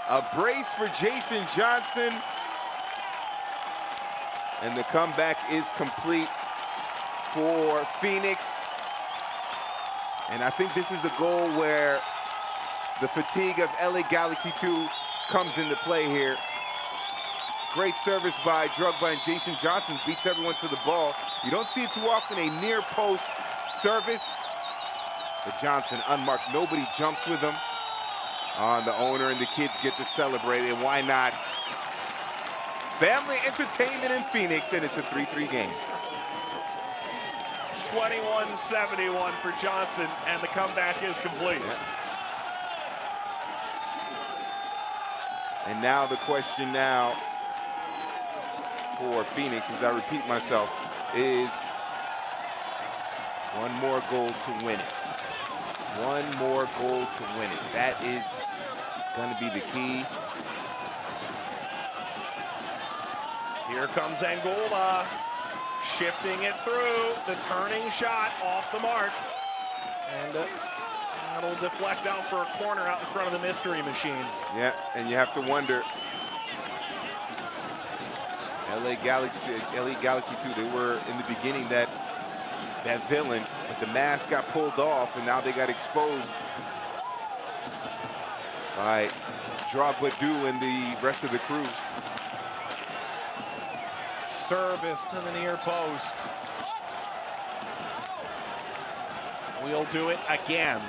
A brace for Jason Johnson. And the comeback is complete for Phoenix. And I think this is a goal where the fatigue of LA Galaxy 2 comes into play here. Great service by Drogba, and Jason Johnson beats everyone to the ball. You don't see it too often, a near post service. But Johnson unmarked, nobody jumps with him. The owner and the kids get to celebrate, and why not? Family entertainment in Phoenix, and it's a 3-3 game. 21-71 for Johnson, and the comeback is complete. Yeah. And now the question now for Phoenix, as I repeat myself, is one more goal to win it. One more goal to win it. That is going to be the key. Here comes Angola, shifting it through. The turning shot off the mark. And that'll deflect out for a corner out in front of the mystery machine. Yeah, and you have to wonder, LA Galaxy 2, they were in the beginning that villain, but the mask got pulled off, and now they got exposed by Drogba and the rest of the crew. service to the near post. We'll do it again.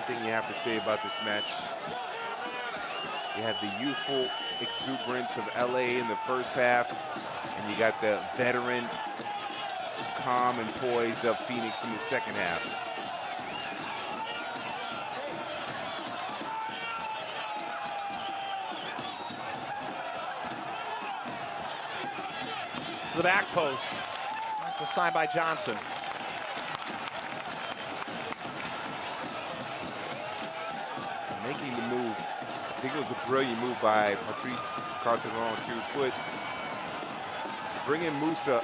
Thing you have to say about this match, you have the youthful exuberance of LA in the first half, and you got the veteran calm and poise of Phoenix in the second half. To the back post, knocked aside by Johnson. Making the move, I think it was a brilliant move by Patrice Carteron to bring in Musa,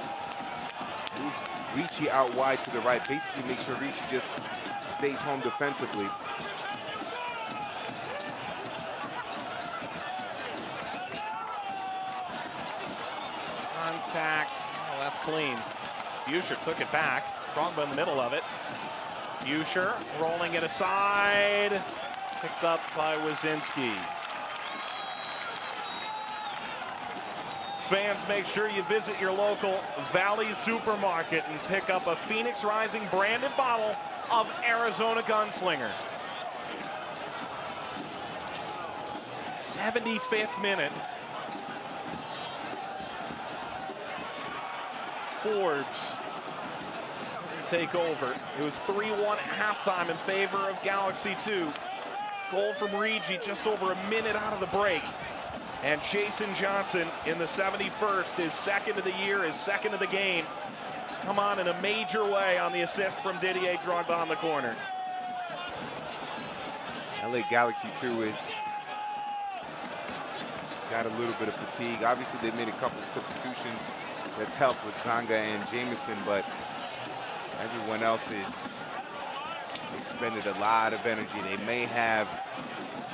move Ricci out wide to the right, basically make sure Ricci just stays home defensively. Contact, oh, that's clean. Buescher took it back, Drogba in the middle of it. Buescher rolling it aside. Picked up by Wazinski. Fans, make sure you visit your local Valley supermarket and pick up a Phoenix Rising branded bottle of Arizona Gunslinger. 75th minute. Forbes take over. It was 3-1 at halftime in favor of Galaxy 2. Goal from Ricci just over a minute out of the break. And Jason Johnson in the 71st, his second of the year, his second of the game. Come on in a major way on the assist from Didier Drogba on the corner. LA Galaxy 2 it's got a little bit of fatigue. Obviously, they made a couple of substitutions that's helped with Zanga and Jameson, but everyone else is expended a lot of energy. They may have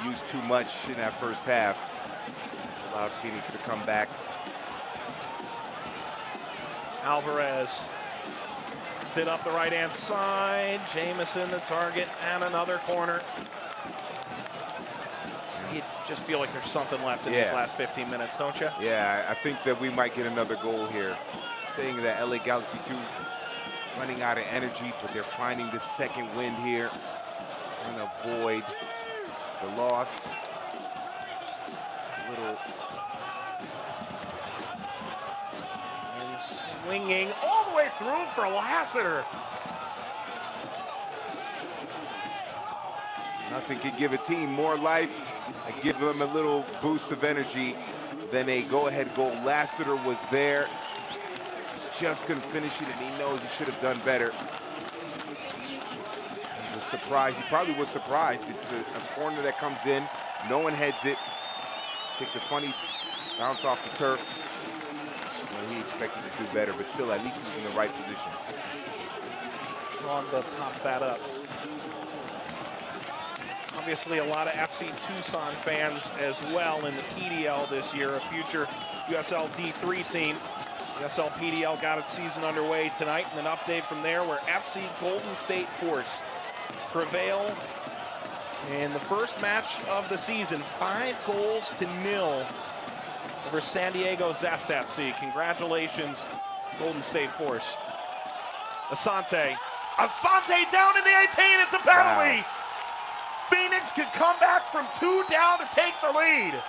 used too much in that first half. It's allowed Phoenix to come back. Alvarez did up the right-hand side. Jameson the target and another corner. You just feel like there's something left in these last 15 minutes, don't you? Yeah, I think that we might get another goal here. Saying that LA Galaxy 2 running out of energy, but they're finding the second wind here. Trying to avoid the loss. Just a little. And swinging all the way through for Lassiter. Nothing can give a team more life and give them a little boost of energy than a go-ahead goal. Lassiter was there. Just couldn't finish it, and he knows he should have done better. It was a surprise. He probably was surprised. It's a corner that comes in. No one heads it. Takes a funny bounce off the turf. And he expected to do better, but still, at least he was in the right position. Drogba pops that up. Obviously, a lot of FC Tucson fans as well in the PDL this year, a future USL D3 team. USL PDL got its season underway tonight, and an update from there where FC Golden State Force prevail in the first match of the season, 5-0 over San Diego Zest FC. Congratulations, Golden State Force. Asante down in the 18, it's a penalty! Wow. Phoenix could come back from 2 down to take the lead.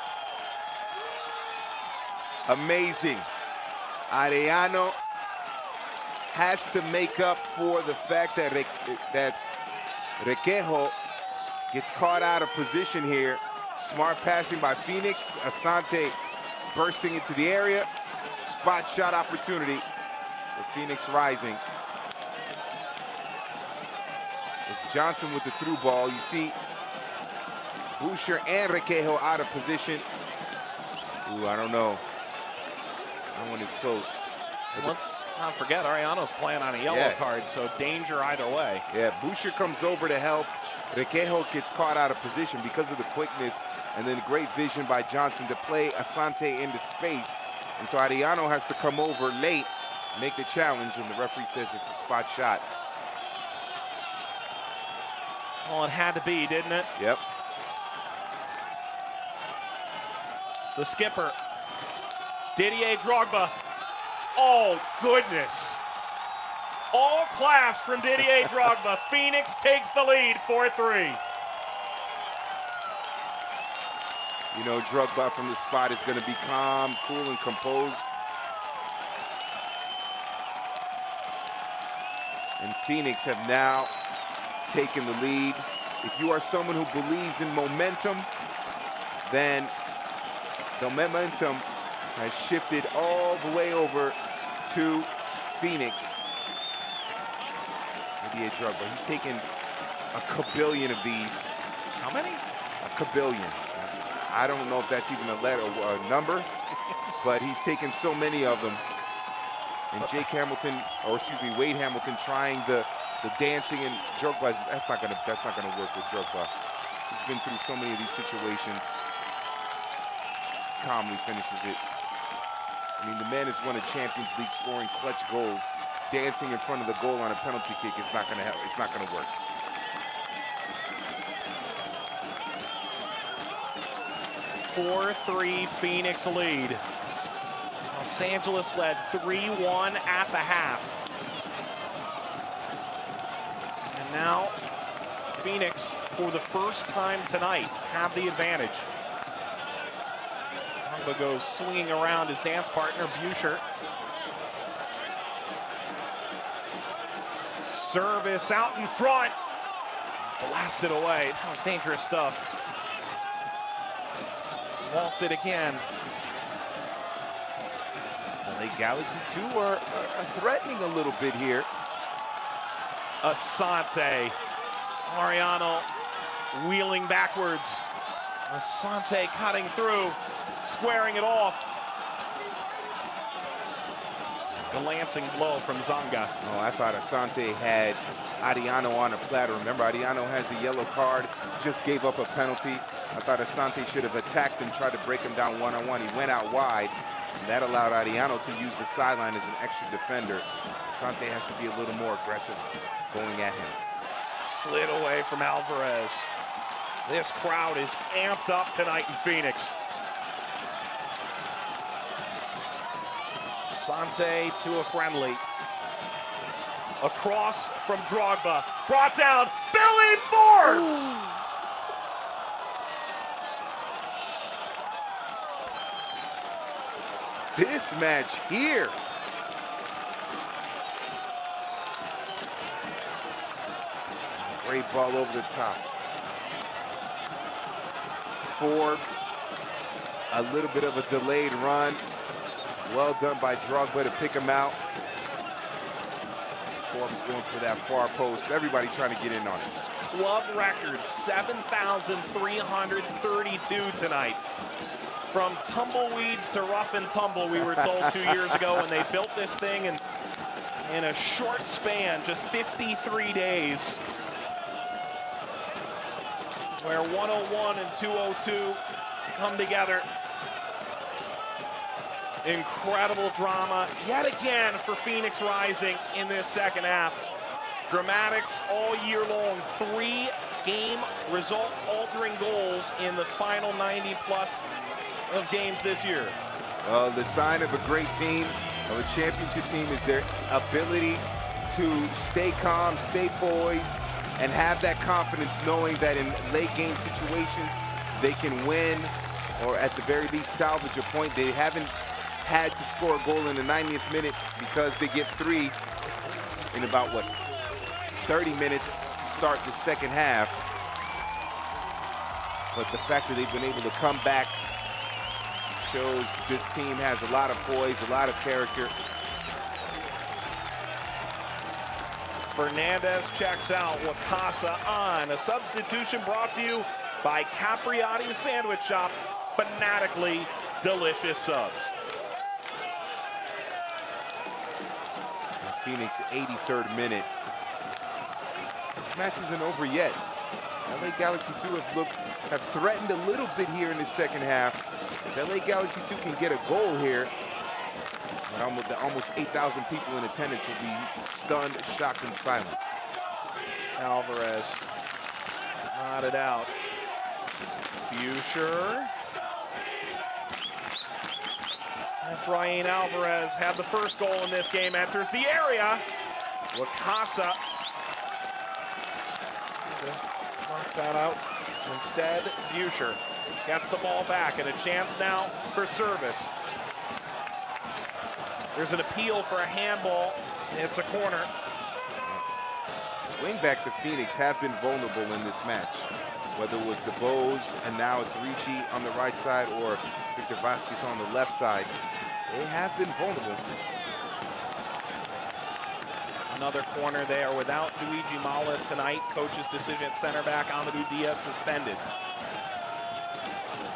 Amazing. Arellano has to make up for the fact that Requejo gets caught out of position here. Smart passing by Phoenix. Asante bursting into the area. Spot shot opportunity for Phoenix Rising. It's Johnson with the through ball. You see Buescher and Requejo out of position. Ooh, I don't know. That one is close. And let's not forget, Arellano's playing on a yellow card, so danger either way. Yeah, Buescher comes over to help. Requejo gets caught out of position because of the quickness and then great vision by Johnson to play Asante into space. And so Arellano has to come over late, make the challenge, and the referee says it's a spot shot. Well, it had to be, didn't it? Yep. The skipper, Didier Drogba. Oh, goodness. All class from Didier Drogba. Phoenix takes the lead 4-3. You know, Drogba from the spot is going to be calm, cool, and composed. And Phoenix have now taken the lead. If you are someone who believes in momentum, then the momentum has shifted all the way over to Phoenix. Didier Drogba, he's taken a kabillion of these. How many? A kabillion. I don't know if that's even a letter or a number, but he's taken so many of them. And Wade Hamilton trying the dancing, and Drogba, that's not gonna work with Drogba. He's been through so many of these situations. Just calmly finishes it. I mean, the man has won a Champions League scoring clutch goals. Dancing in front of the goal on a penalty kick is not gonna help. It's not gonna work. (4-3) Phoenix lead. Los Angeles led 3-1 at the half. And now Phoenix, for the first time tonight, have the advantage. Drogba goes swinging around his dance partner, Boucher. Service out in front. Blasted away. That was dangerous stuff. Wafted again. LA Galaxy, too, are threatening a little bit here. Asante. Mariano wheeling backwards. Asante cutting through, squaring it off. Glancing blow from Zonga. Oh, I thought Asante had Arellano on a platter. Remember, Arellano has a yellow card, just gave up a penalty. I thought Asante should have attacked him, tried to break him down one-on-one. He went out wide, and that allowed Arellano to use the sideline as an extra defender. Asante has to be a little more aggressive going at him. Slid away from Alvarez. This crowd is amped up tonight in Phoenix. Asante to a friendly. Across from Drogba. Brought down. Billy Forbes! This match here. Great ball over the top. Forbes, a little bit of a delayed run. Well done by Drogba to pick him out. Forbes going for that far post. Everybody trying to get in on it. Club record, 7,332 tonight. From tumbleweeds to rough and tumble, we were told 2 years ago when they built this thing in a short span, just 53 days, where 101 and 202 come together. Incredible drama yet again for Phoenix Rising in this second half. Dramatics all year long. 3 game result altering goals in the final 90 plus of games this year. Well, the sign of a great team, of a championship team, is their ability to stay calm, stay poised, and have that confidence knowing that in late game situations they can win, or at the very least salvage a point. They haven't had to score a goal in the 90th minute because they get 3 in about, 30 minutes to start the second half. But the fact that they've been able to come back shows this team has a lot of poise, a lot of character. Fernandez checks out. Wakasa on. A substitution brought to you by Capriati's Sandwich Shop. Fanatically delicious subs. Phoenix, 83rd minute. This match isn't over yet. LA Galaxy 2 have threatened a little bit here in the second half. If LA Galaxy 2 can get a goal here, and almost 8,000 people in attendance will be stunned, shocked, and silenced. Alvarez nodded out. Buescher. Efrain Alvarez had the first goal in this game, enters the area. Wakasa knock that out. Instead, Buescher gets the ball back and a chance now for service. There's an appeal for a handball. It's a corner. Wingbacks of Phoenix have been vulnerable in this match, whether it was DeBose and now it's Ricci on the right side or Victor Vasquez on the left side. They have been vulnerable. Another corner there without Luigi Mala tonight. Coach's decision at center back, Amadou Diaz suspended.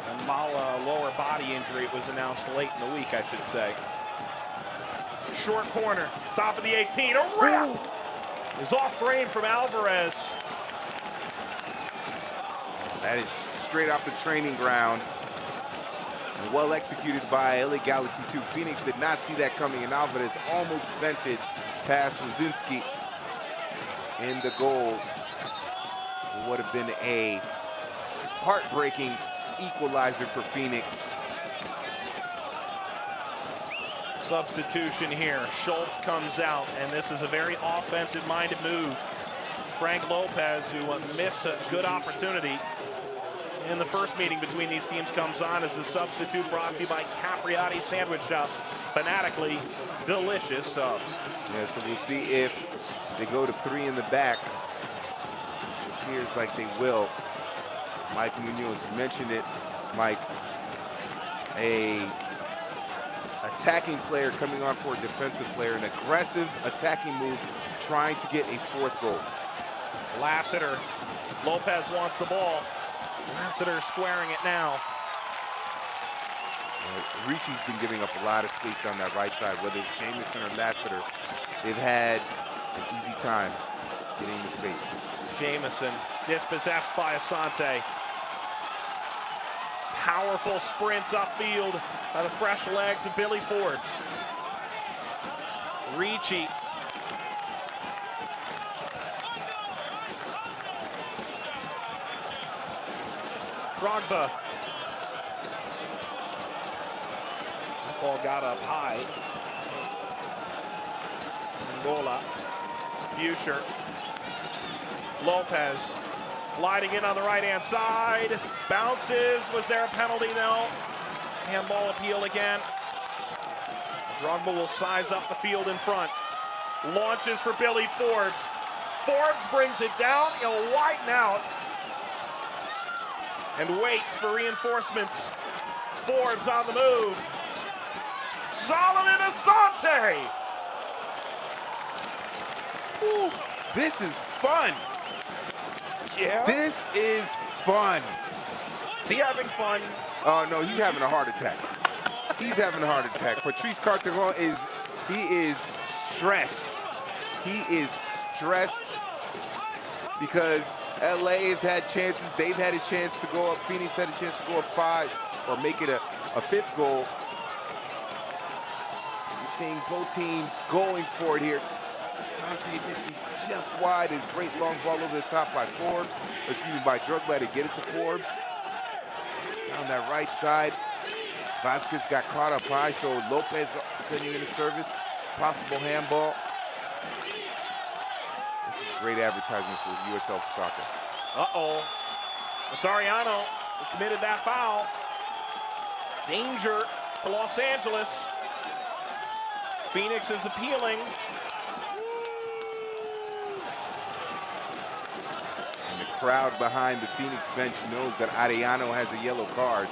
And Mala, a lower body injury, it was announced late in the week, I should say. Short corner, top of the 18, a rip! Is off frame from Alvarez. That is straight off the training ground. And well executed by LA Galaxy 2. Phoenix did not see that coming, and Alvarez almost bent it past Wazinski. In the goal would have been a heartbreaking equalizer for Phoenix. Substitution here. Schultz comes out, and this is a very offensive-minded move. Frank Lopez, who missed a good opportunity in the first meeting between these teams, comes on as a substitute, brought to you by Capriati Sandwich Shop. Fanatically delicious subs. Yeah, so we'll see if they go to 3 in the back. It appears like they will. Mike Munoz mentioned it, Mike. A attacking player coming on for a defensive player, an aggressive attacking move, trying to get a 4th goal. Lassiter, Lopez wants the ball. Lassiter squaring it now. Ricci's been giving up a lot of space down that right side, whether it's Jamison or Lassiter. They've had an easy time getting the space. Jamison dispossessed by Asante. Powerful sprint upfield by the fresh legs of Billy Forbes. Ricci. Drogba. That ball got up high. Angola. Buescher. Lopez. Gliding in on the right-hand side. Bounces. Was there a penalty? No. Handball appeal again. Drogba will size up the field in front. Launches for Billy Forbes. Forbes brings it down. He'll widen out. And waits for reinforcements. Forbes on the move. Solomon Asante. Ooh, this is fun. Yeah. This is fun. Is he having fun? Oh no, he's having a heart attack. He's having a heart attack. Patrice Carteron is stressed. He is stressed because LA has had chances. They've had a chance to go up. Phoenix had a chance to go up 5 or make it a 5th goal. We're seeing both teams going for it here. Asante missing just wide. A great long ball over the top by Forbes. By Drogba to get it to Forbes. Just down that right side. Vasquez got caught up high, so Lopez sending in a service. Possible handball. This is great advertisement for USL Soccer. Uh-oh. It's Ariano who committed that foul. Danger for Los Angeles. Phoenix is appealing. And the crowd behind the Phoenix bench knows that Ariano has a yellow card.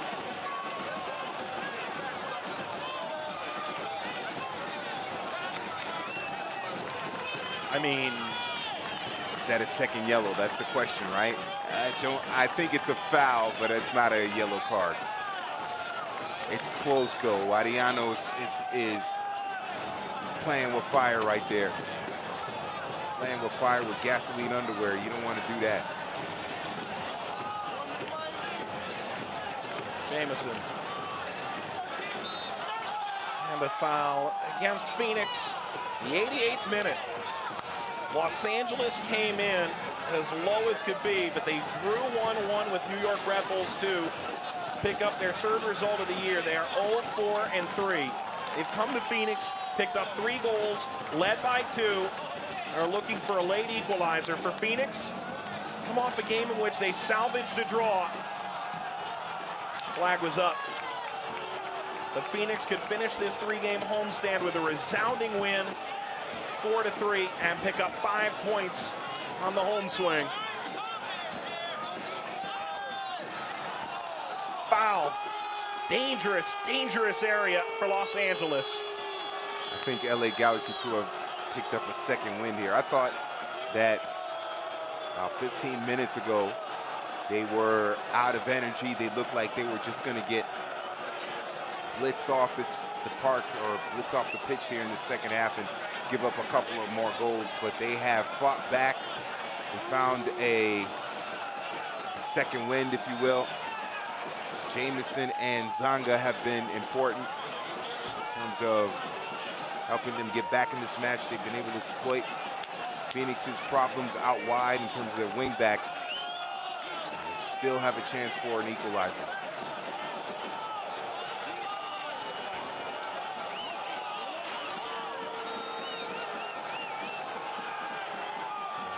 I mean, is that a second yellow? That's the question, right? I think it's a foul, but it's not a yellow card. It's close though. Ariano is playing with fire right there. Playing with fire with gasoline underwear. You don't want to do that. Jamison. And a foul against Phoenix, the 88th minute. Los Angeles came in as low as could be, but they drew 1-1 with New York Red Bulls too. Pick up their third result of the year. They are 0-4-3. They've come to Phoenix, picked up 3 goals, led by 2. Are looking for a late equalizer for Phoenix. Come off a game in which they salvaged a draw. Flag was up. But Phoenix could finish this 3-game homestand with a resounding win, 4-3, and pick up 5 points on the home swing. Foul. Dangerous, dangerous area for Los Angeles. I think LA Galaxy too have picked up a second win here. I thought that about 15 minutes ago, they were out of energy. They looked like they were just going to get blitzed off the park or blitzed off the pitch here in the second half and give up a couple of more goals, but they have fought back. They found a second wind, if you will. Jamison and Zanga have been important in terms of helping them get back in this match. They've been able to exploit Phoenix's problems out wide in terms of their wing backs. They still have a chance for an equalizer.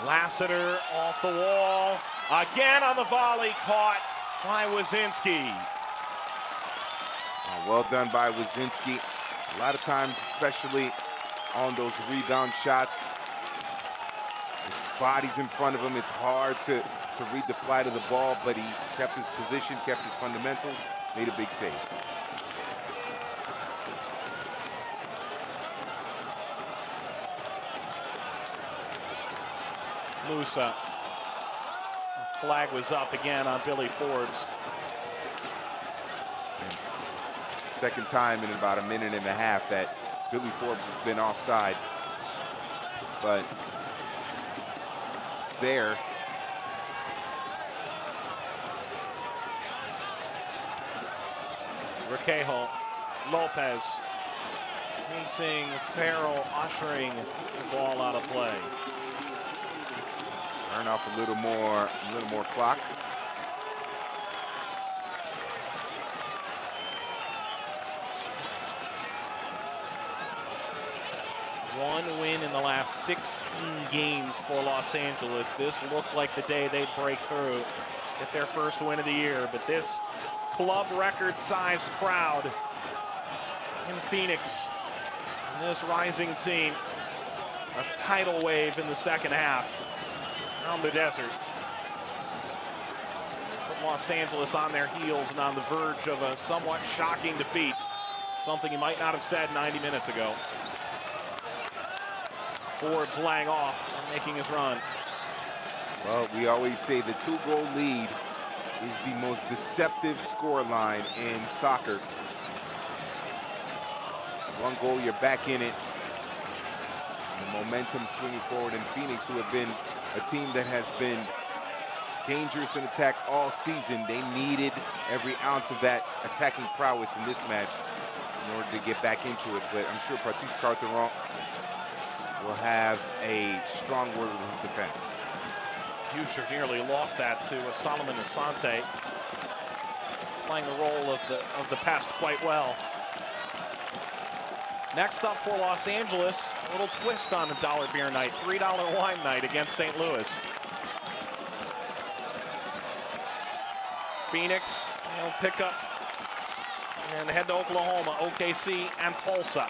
Lassiter off the wall. Again on the volley, caught by Wazinski. Well done by Wazinski. A lot of times, especially on those rebound shots, his body's in front of him. It's hard to read the flight of the ball, but he kept his position, kept his fundamentals, made a big save. Musa. Flag was up again on Billy Forbes. Second time in about a minute and a half that Billy Forbes has been offside, but it's there. Requejo, Lopez, chasing Farrell, ushering the ball out of play. Turn off a little more clock. One win in the last 16 games for Los Angeles. This looked like the day they'd break through, get their first win of the year. But this club record-sized crowd in Phoenix, and this rising team, a tidal wave in the second half on the desert. Put Los Angeles on their heels and on the verge of a somewhat shocking defeat, something you might not have said 90 minutes ago. Forbes laying off and making his run. Well, we always say the 2-goal lead is the most deceptive scoreline in soccer. 1 goal, you're back in it. And the momentum swinging forward in Phoenix, who have been a team that has been dangerous in attack all season. They needed every ounce of that attacking prowess in this match in order to get back into it. But I'm sure Patrice Carteron will have a strong word with his defense. Huscher nearly lost that to Solomon Asante, playing the role of the pest quite well. Next up for Los Angeles, a little twist on a dollar beer night, $3 wine night against St. Louis. Phoenix, they'll pick up and head to Oklahoma, OKC, and Tulsa.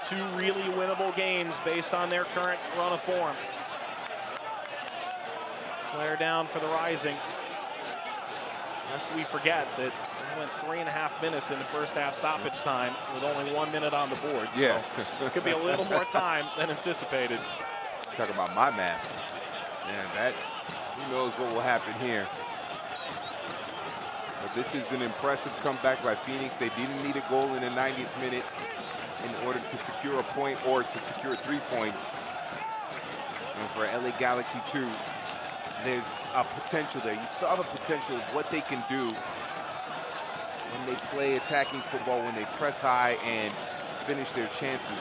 2 really winnable games based on their current run of form. Player down for the Rising. Lest we forget that they went 3.5 minutes in the first half stoppage time with only 1 minute on the board. Yeah. So it could be a little more time than anticipated. Talk about my math. Man, who knows what will happen here. But this is an impressive comeback by Phoenix. They didn't need a goal in the 90th minute in order to secure a point or to secure 3 points. And for LA Galaxy 2, there's a potential there. You saw the potential of what they can do when they play attacking football, when they press high and finish their chances.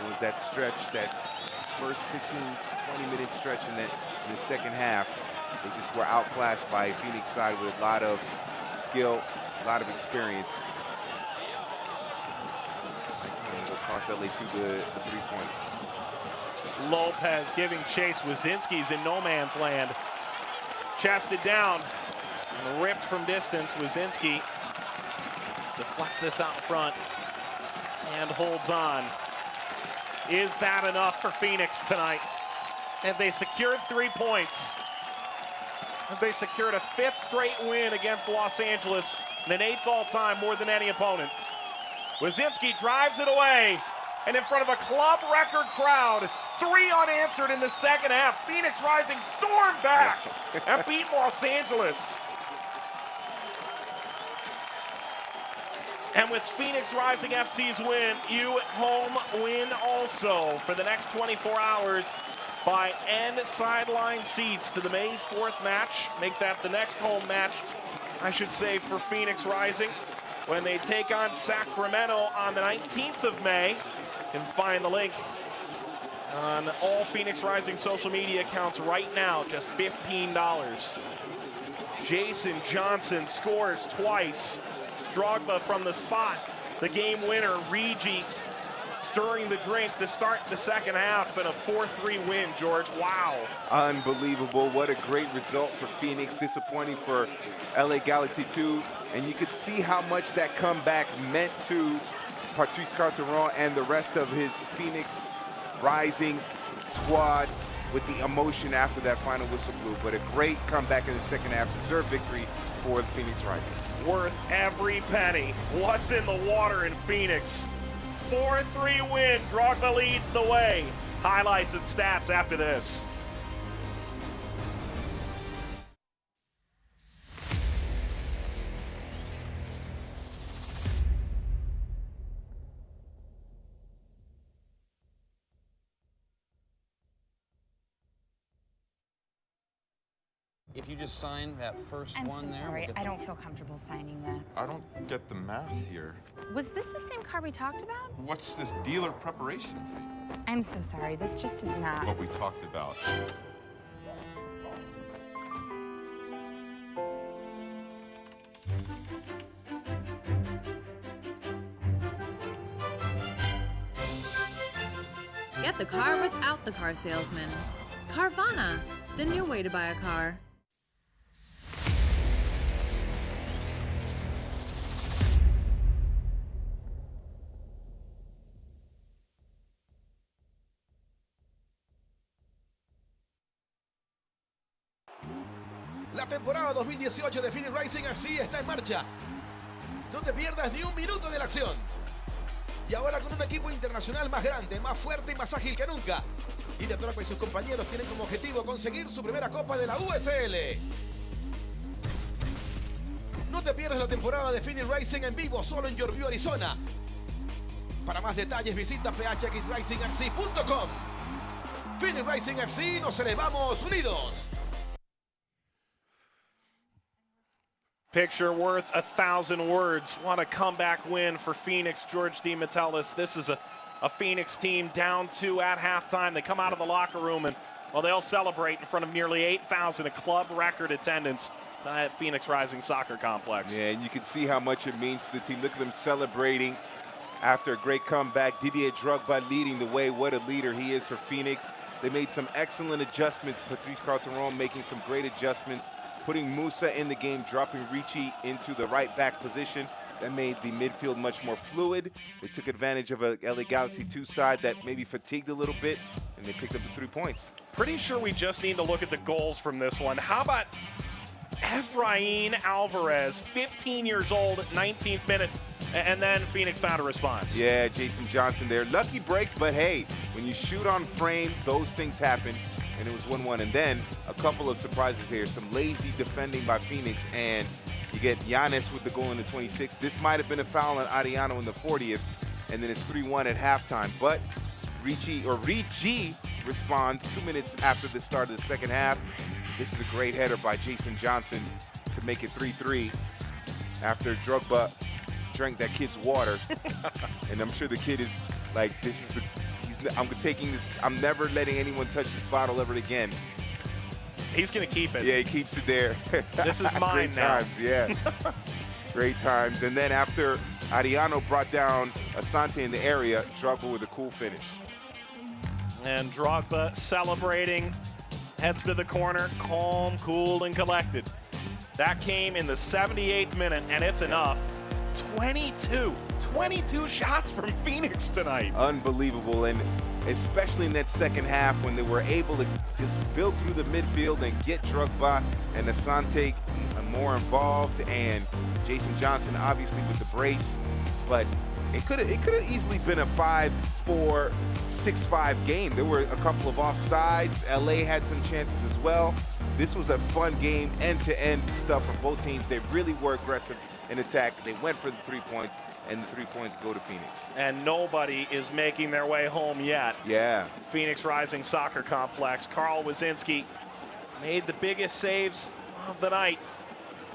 It was that stretch, that first 15, 20-minute stretch in the second half. They just were outclassed by Phoenix side with a lot of skill, a lot of experience. Cost LA the 3 points. Lopez giving chase. Wazinski's in no man's land. Chested down and ripped from distance. Wazinski deflects this out front and holds on. Is that enough for Phoenix tonight? Have they secured 3 points? Have they secured a 5th straight win against Los Angeles and an 8th all-time, more than any opponent? Wazinski drives it away, and in front of a club record crowd, 3 unanswered in the second half. Phoenix Rising stormed back and beat Los Angeles. And with Phoenix Rising FC's win, you at home win also for the next 24 hours by end sideline seats to the May 4th match. Make that the next home match, I should say, for Phoenix Rising, when they take on Sacramento on the 19th of May. You can find the link on all Phoenix Rising social media accounts right now, just $15. Jason Johnson scores twice. Drogba from the spot, the game winner. Regi stirring the drink to start the second half, and a 4-3 win, George. Wow. Unbelievable. What a great result for Phoenix. Disappointing for LA Galaxy 2. And you could see how much that comeback meant to Patrice Carteron and the rest of his Phoenix Rising squad with the emotion after that final whistle blew. But a great comeback in the second half. Deserved victory for the Phoenix Rising. Worth every penny. What's in the water in Phoenix? 4-3 win. Drogba leads the way. Highlights and stats after this. If you just sign that first I'm one so there. sorry. I don't feel comfortable signing that. I don't get the math here. Was this the same car we talked about? What's this dealer preparation fee? I'm so sorry. This just is not. What we talked about. Get the car without the car salesman. Carvana, the new way to buy a car. La temporada 2018 de Phoenix Rising FC está en marcha. No te pierdas ni un minuto de la acción. Y ahora con un equipo internacional más grande, más fuerte y más ágil que nunca. Y de Drogba y sus compañeros tienen como objetivo conseguir su primera copa de la USL. No te pierdas la temporada de Phoenix Rising en vivo solo en Yorkview, Arizona. Para más detalles visita phxrisingfc.com. Phoenix Rising FC, nos elevamos unidos. Picture worth 1,000 words. What a comeback win for Phoenix. George D. Metellus. This is a Phoenix team down 2 at halftime. They come out of the locker room and, well, they'll celebrate in front of nearly 8,000, a club record attendance tonight at Phoenix Rising Soccer Complex. Yeah, and you can see how much it means to the team. Look at them celebrating after a great comeback. Didier Drogba leading the way. What a leader he is for Phoenix. They made some excellent adjustments. Patrice Carteron making some great adjustments, putting Musa in the game, dropping Ricci into the right back position. That made the midfield much more fluid. They took advantage of a LA Galaxy 2 side that maybe fatigued a little bit, and they picked up the 3 points. Pretty sure we just need to look at the goals from this one. How about Efrain Alvarez, 15 years old, 19th minute, and then Phoenix found a response. Yeah, Jason Johnson there. Lucky break, but hey, when you shoot on frame, those things happen. And it was 1-1. And then a couple of surprises here. Some lazy defending by Phoenix, and you get Giannis with the goal in the 26th. This might have been a foul on Ariano in the 40th, and then it's 3-1 at halftime. But Ricci responds 2 minutes after the start of the second half. This is a great header by Jason Johnson to make it 3-3. after Drogba drank that kid's water. And I'm sure the kid is like, I'm never letting anyone touch this bottle ever again. He's going to keep it. Yeah, he keeps it there. This is mine Great now. times, yeah. Great times. And then after Ariano brought down Asante in the area, Drogba with a cool finish. And Drogba celebrating, heads to the corner, calm, cool, and collected. That came in the 78th minute, and it's enough. 22 shots from Phoenix tonight. Unbelievable, and especially in that second half when they were able to just build through the midfield and get Drogba and Asante more involved, and Jason Johnson obviously with the brace. But it could have easily been a 5-4, 6-5 game. There were a couple of offsides. LA had some chances as well. This was a fun game, end-to-end stuff for both teams. They really were aggressive in attack. They went for the 3 points, and the 3 points go to Phoenix. And nobody is making their way home yet. Yeah. Phoenix Rising Soccer Complex. Carl Wazinski made the biggest saves of the night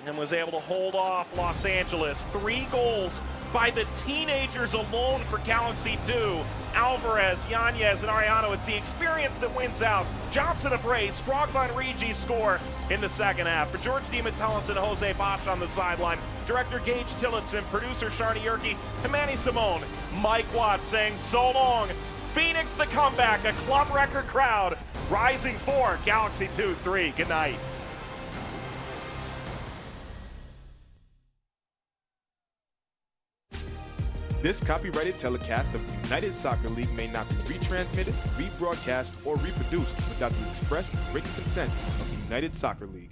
and was able to hold off Los Angeles. 3 goals by the teenagers alone for Galaxy 2. Alvarez, Yanez, and Ariano. It's the experience that wins out. Johnson a brace, Drogba and Rigi score in the second half. For George DiMattalis and Jose Bosch on the sideline, director Gage Tillotson, producer Sharni Yerke, and Manny Simone, Mike Watts saying so long. Phoenix the comeback, a club record crowd. Rising 4, Galaxy 2-3. Good night. This copyrighted telecast of the United Soccer League may not be retransmitted, rebroadcast, or reproduced without the express written consent of the United Soccer League.